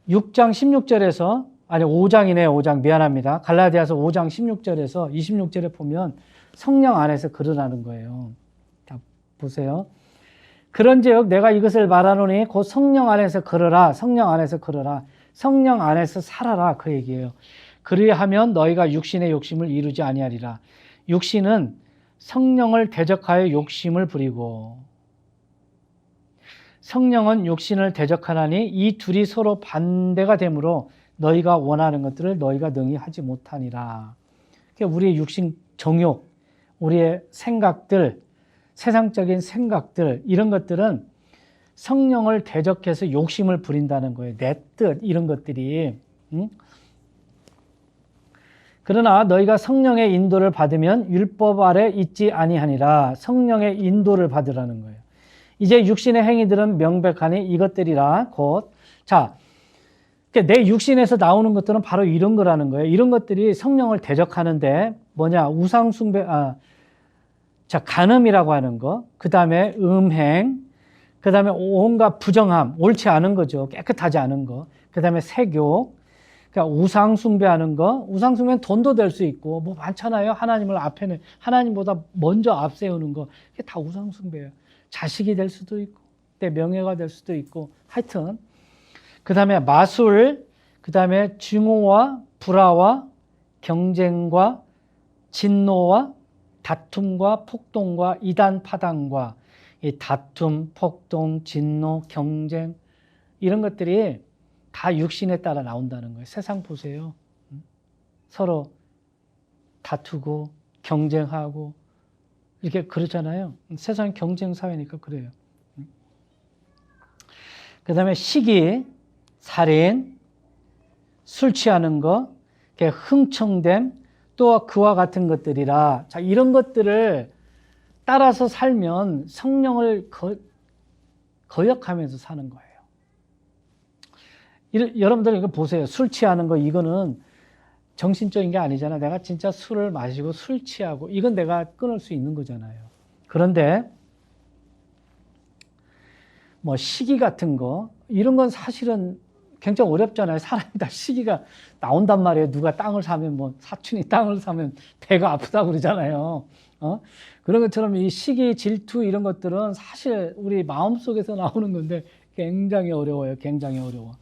6장 16절에서, 아니 5장이네요. 5장 미안합니다. 갈라디아서 5장 16절에서 26절에 보면 성령 안에서 걸으라는 거예요. 자, 보세요. 그런즉 내가 이것을 말하노니 곧 성령 안에서 걸으라. 성령 안에서 걸으라. 성령 안에서 살아라. 그 얘기예요. 그리하면 너희가 육신의 욕심을 이루지 아니하리라. 육신은 성령을 대적하여 욕심을 부리고 성령은 육신을 대적하나니 이 둘이 서로 반대가 되므로 너희가 원하는 것들을 너희가 능히 하지 못하니라. 그러니까 우리의 육신 정욕, 우리의 생각들, 세상적인 생각들 이런 것들은 성령을 대적해서 욕심을 부린다는 거예요. 내 뜻 이런 것들이. 그러나 너희가 성령의 인도를 받으면 율법 아래 있지 아니하니라. 성령의 인도를 받으라는 거예요. 이제 육신의 행위들은 명백하니 이것들이라 곧. 자, 내 육신에서 나오는 것들은 바로 이런 거라는 거예요. 이런 것들이 성령을 대적하는데 뭐냐? 우상숭배, 자, 간음이라고 하는 거, 그 다음에 음행, 그 다음에 온갖 부정함, 옳지 않은 거죠. 깨끗하지 않은 거. 그 다음에 색욕, 그러니까 우상숭배하는 거, 우상숭배는 돈도 될 수 있고, 뭐 많잖아요. 하나님을 앞에는, 하나님보다 먼저 앞세우는 거. 이게 다 우상숭배예요. 자식이 될 수도 있고, 내 명예가 될 수도 있고, 하여튼. 그 다음에 마술, 그 다음에 증오와 불화와 경쟁과 진노와 다툼과 폭동과 이단 파당과 이 다툼, 폭동, 진노, 경쟁 이런 것들이 다 육신에 따라 나온다는 거예요. 세상 보세요. 서로 다투고 경쟁하고 이렇게 그러잖아요. 세상 경쟁 사회니까 그래요. 그 다음에 시기, 살인, 술 취하는 거, 흥청됨, 또 그와 같은 것들이라. 자, 이런 것들을 따라서 살면 성령을 거역하면서 사는 거예요. 여러분들 이거 보세요. 술 취하는 거 이거는 정신적인 게 아니잖아. 내가 진짜 술을 마시고 술 취하고 이건 내가 끊을 수 있는 거잖아요. 그런데 뭐 시기 같은 거 이런 건 사실은 굉장히 어렵잖아요. 사람이 다 시기가 나온단 말이에요. 누가 땅을 사면 뭐 사촌이 땅을 사면 배가 아프다고 그러잖아요. 그런 것처럼 이 시기, 질투 이런 것들은 사실 우리 마음속에서 나오는 건데 굉장히 어려워요. 굉장히 어려워.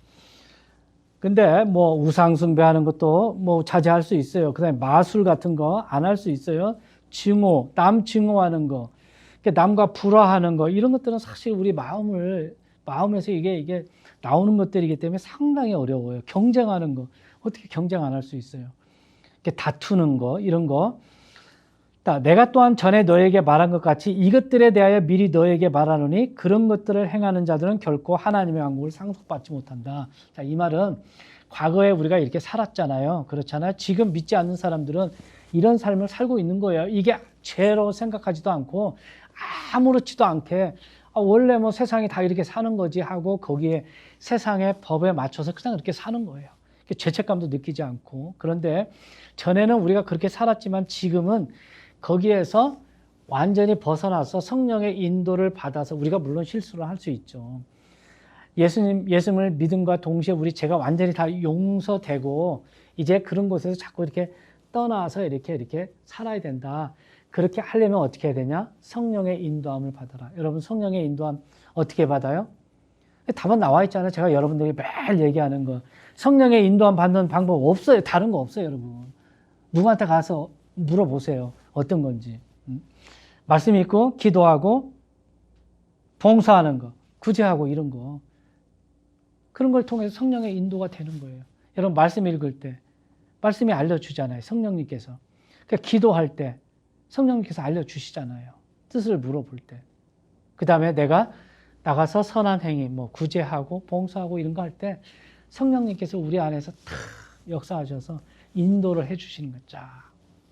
근데 뭐 우상숭배하는 것도 뭐 자제할 수 있어요. 그다음에 마술 같은 거 안 할 수 있어요. 증오, 남 증오하는 거, 남과 불화하는 거 이런 것들은 사실 우리 마음에서 이게 나오는 것들이기 때문에 상당히 어려워요. 경쟁하는 거 어떻게 경쟁 안 할 수 있어요? 다투는 거 이런 거. 내가 또한 전에 너에게 말한 것 같이 이것들에 대하여 미리 너에게 말하노니 그런 것들을 행하는 자들은 결코 하나님의 왕국을 상속받지 못한다. 자, 이 말은 과거에 우리가 이렇게 살았잖아요. 그렇잖아요. 지금 믿지 않는 사람들은 이런 삶을 살고 있는 거예요. 이게 죄로 생각하지도 않고 아무렇지도 않게 원래 뭐 세상이 다 이렇게 사는 거지 하고 거기에 세상의 법에 맞춰서 그냥 이렇게 사는 거예요. 죄책감도 느끼지 않고. 그런데 전에는 우리가 그렇게 살았지만 지금은 거기에서 완전히 벗어나서 성령의 인도를 받아서 우리가 물론 실수를 할 수 있죠. 예수님을 믿음과 동시에 우리 죄가 완전히 다 용서되고 이제 그런 곳에서 자꾸 이렇게 떠나서 이렇게 살아야 된다. 그렇게 하려면 어떻게 해야 되냐? 성령의 인도함을 받아라. 여러분 성령의 인도함 어떻게 받아요? 답은 나와 있잖아요. 제가 여러분들이 매일 얘기하는 거. 성령의 인도함 받는 방법 없어요. 다른 거 없어요, 여러분. 누구한테 가서 물어보세요. 어떤 건지. 말씀 읽고 기도하고 봉사하는 거, 구제하고 이런 거. 그런 걸 통해서 성령의 인도가 되는 거예요. 여러분 말씀 읽을 때 말씀이 알려주잖아요. 성령님께서. 그러니까 기도할 때 성령님께서 알려주시잖아요. 뜻을 물어볼 때. 그 다음에 내가 나가서 선한 행위, 뭐 구제하고 봉사하고 이런 거 할 때 성령님께서 우리 안에서 탁 역사하셔서 인도를 해주시는 거죠.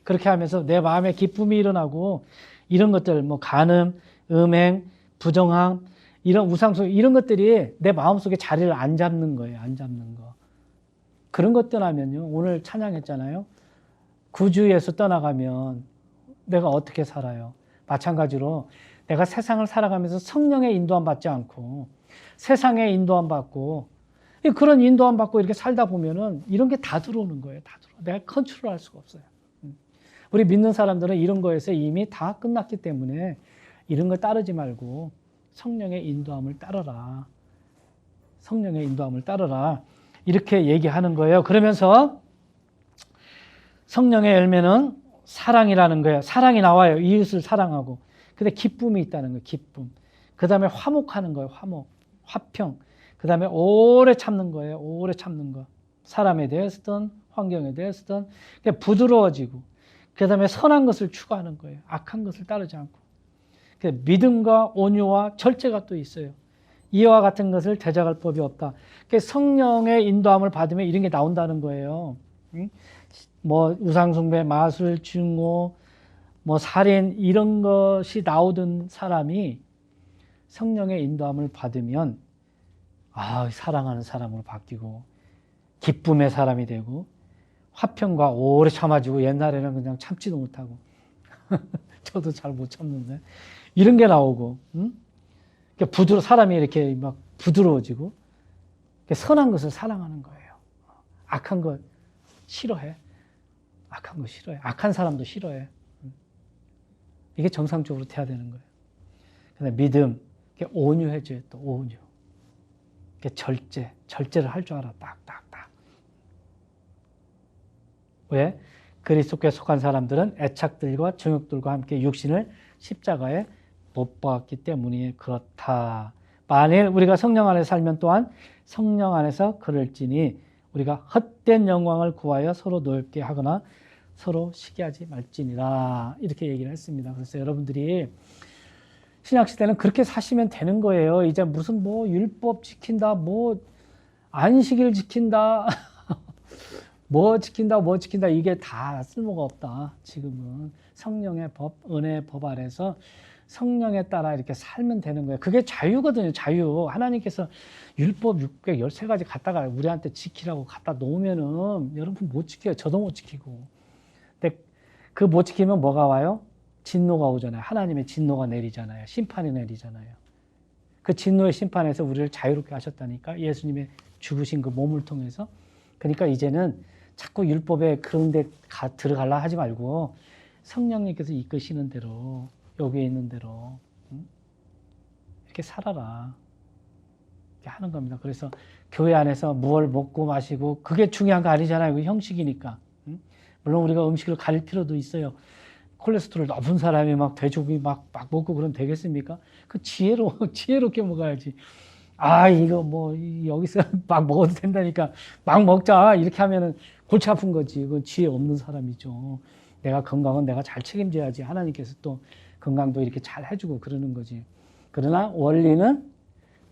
그렇게 하면서 내 마음에 기쁨이 일어나고 이런 것들 뭐 간음, 음행, 부정함 이런 우상숭배 이런 것들이 내 마음속에 자리를 안 잡는 거예요. 안 잡는 거. 그런 것들 하면요. 오늘 찬양했잖아요. 구주에서 떠나가면 내가 어떻게 살아요? 마찬가지로 내가 세상을 살아가면서 성령의 인도함 받지 않고 세상의 인도함 받고 그런 인도함 받고 이렇게 살다 보면은 이런 게 다 들어오는 거예요. 다 들어와. 내가 컨트롤할 수가 없어요. 우리 믿는 사람들은 이런 거에서 이미 다 끝났기 때문에 이런 걸 따르지 말고 성령의 인도함을 따르라. 성령의 인도함을 따르라. 이렇게 얘기하는 거예요. 그러면서 성령의 열매는 사랑이라는 거예요. 사랑이 나와요. 이웃을 사랑하고. 근데 기쁨이 있다는 거예요. 기쁨. 그 다음에 화목하는 거예요. 화목. 화평. 그 다음에 오래 참는 거예요. 오래 참는 거. 사람에 대해서든 환경에 대해서든 부드러워지고 그 다음에 선한 것을 추구하는 거예요. 악한 것을 따르지 않고. 믿음과 온유와 절제가 또 있어요. 이와 같은 것을 대적할 법이 없다. 성령의 인도함을 받으면 이런 게 나온다는 거예요. 뭐 우상숭배, 마술, 증오, 뭐 살인 이런 것이 나오던 사람이 성령의 인도함을 받으면 사랑하는 사람으로 바뀌고 기쁨의 사람이 되고 화평과 오래 참아주고 옛날에는 그냥 참지도 못하고 저도 잘 못 참는데 이런 게 나오고 사람이 이렇게 막 부드러워지고 선한 것을 사랑하는 거예요. 악한 것 싫어해. 악한 거 싫어해. 악한 사람도 싫어해. 이게 정상적으로 돼야 되는 거예요. 근데 믿음, 온유해져요. 또 온유. 절제를 할 줄 알아. 딱딱딱. 왜? 그리스도께 속한 사람들은 애착들과 정욕들과 함께 육신을 십자가에 못 박았기 때문에 그렇다. 만일 우리가 성령 안에 살면 또한 성령 안에서 그럴지니 우리가 헛된 영광을 구하여 서로 노엽게 하거나 서로 시기하지 말지니라. 이렇게 얘기를 했습니다. 그래서 여러분들이 신약시대는 그렇게 사시면 되는 거예요. 이제 무슨 뭐 율법 지킨다, 뭐 안식일 지킨다, 뭐 지킨다 이게 다 쓸모가 없다. 지금은 성령의 법, 은혜의 법 아래서 성령에 따라 이렇게 살면 되는 거예요. 그게 자유거든요. 자유. 하나님께서 율법 613가지 갖다가 우리한테 지키라고 갖다 놓으면은 여러분 못 지켜요. 저도 못 지키고. 근데 그 못 지키면 뭐가 와요? 진노가 오잖아요. 하나님의 진노가 내리잖아요. 심판이 내리잖아요. 그 진노의 심판에서 우리를 자유롭게 하셨다니까. 예수님의 죽으신 그 몸을 통해서. 그러니까 이제는 자꾸 율법에 그런 데 들어가려 하지 말고 성령님께서 이끄시는 대로 여기에 있는 대로 이렇게 살아라. 이렇게 하는 겁니다. 그래서 교회 안에서 무얼 먹고 마시고 그게 중요한 거 아니잖아요. 그 형식이니까. 물론 우리가 음식을 가릴 필요도 있어요. 콜레스테롤 높은 사람이 막 돼지고기 막 먹고 그러면 되겠습니까? 그 지혜롭게 먹어야지. 이거 뭐 여기서 막 먹어도 된다니까 막 먹자 이렇게 하면은 골치 아픈 거지. 그건 지혜 없는 사람이죠. 내가 건강은 내가 잘 책임져야지. 하나님께서 또 건강도 이렇게 잘 해주고 그러는 거지. 그러나 원리는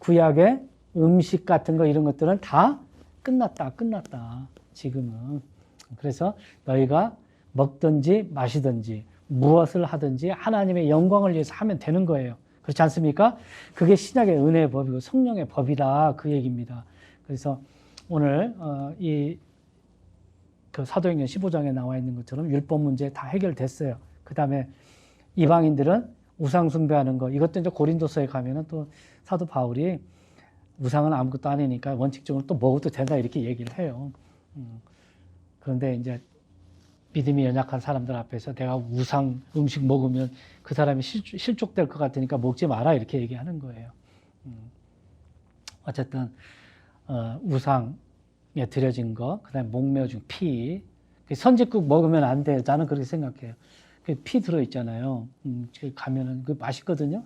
구약의 음식 같은 거 이런 것들은 다 끝났다. 지금은. 그래서 너희가 먹든지 마시든지 무엇을 하든지 하나님의 영광을 위해서 하면 되는 거예요. 그렇지 않습니까? 그게 신약의 은혜의 법이고 성령의 법이다. 그 얘기입니다. 그래서 오늘 그 사도행전 15장에 나와 있는 것처럼 율법 문제 다 해결됐어요. 그 다음에 이방인들은 우상 숭배하는 거 이것도 이제 고린도서에 가면은 또 사도 바울이 우상은 아무것도 아니니까 원칙적으로 또 먹어도 된다 이렇게 얘기를 해요. 그런데 이제 믿음이 연약한 사람들 앞에서 내가 우상 음식 먹으면 그 사람이 실족될 것 같으니까 먹지 마라 이렇게 얘기하는 거예요. 어쨌든 우상에 드려진 거, 그다음에 목매어준 피, 선짓국 먹으면 안 돼. 나는 그렇게 생각해요. 피 들어 있잖아요. 가면은 그 맛있거든요.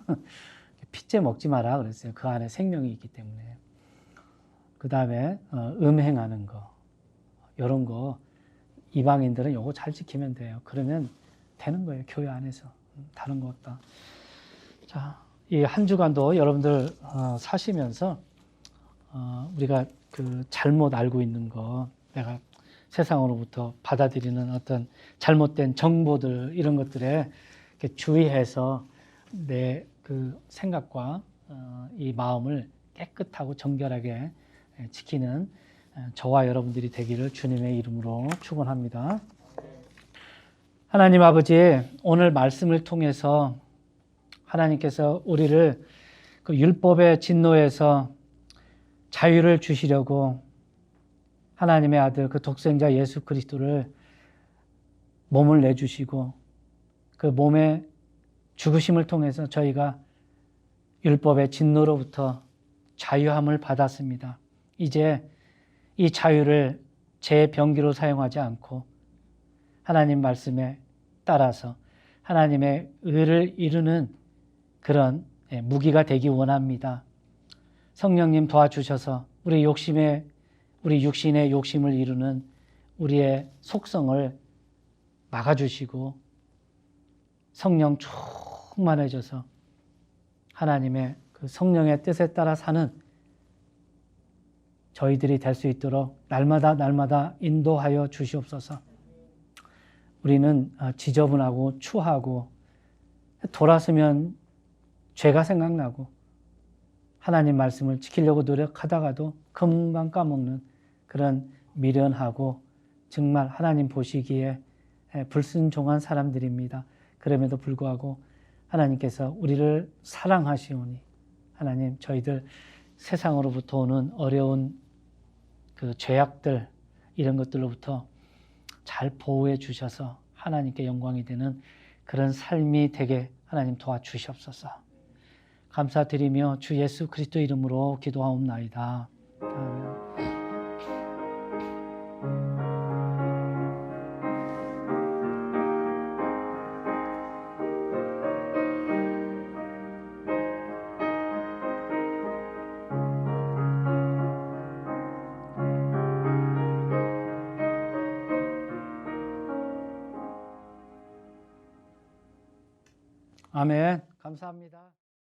피째 먹지 마라 그랬어요. 그 안에 생명이 있기 때문에. 그다음에 음행하는 거, 이런 거. 이방인들은 요거 잘 지키면 돼요. 그러면 되는 거예요. 교회 안에서. 다른 거 없다. 자, 이 한 주간도 여러분들 사시면서 우리가 그 잘못 알고 있는 거, 내가 세상으로부터 받아들이는 어떤 잘못된 정보들 이런 것들에 주의해서 내 그 생각과 이 마음을 깨끗하고 정결하게 지키는 저와 여러분들이 되기를 주님의 이름으로 축원합니다. 하나님 아버지, 오늘 말씀을 통해서 하나님께서 우리를 그 율법의 진노에서 자유를 주시려고 하나님의 아들 그 독생자 예수 그리스도를 몸을 내주시고 그 몸의 죽으심을 통해서 저희가 율법의 진노로부터 자유함을 받았습니다. 이제 이 자유를 제 병기로 사용하지 않고 하나님 말씀에 따라서 하나님의 의를 이루는 그런 무기가 되기 원합니다. 성령님 도와주셔서 우리 육신의 욕심을 이루는 우리의 속성을 막아주시고 성령 충만해져서 하나님의 그 성령의 뜻에 따라 사는 저희들이 될 수 있도록 날마다 인도하여 주시옵소서. 우리는 지저분하고 추하고 돌아서면 죄가 생각나고 하나님 말씀을 지키려고 노력하다가도 금방 까먹는 그런 미련하고 정말 하나님 보시기에 불순종한 사람들입니다. 그럼에도 불구하고 하나님께서 우리를 사랑하시오니 하나님 저희들 세상으로부터 오는 어려운 그 죄악들 이런 것들로부터 잘 보호해 주셔서 하나님께 영광이 되는 그런 삶이 되게 하나님 도와주시옵소서. 감사드리며 주 예수 그리스도 이름으로 기도하옵나이다. 아멘. 아멘. 감사합니다.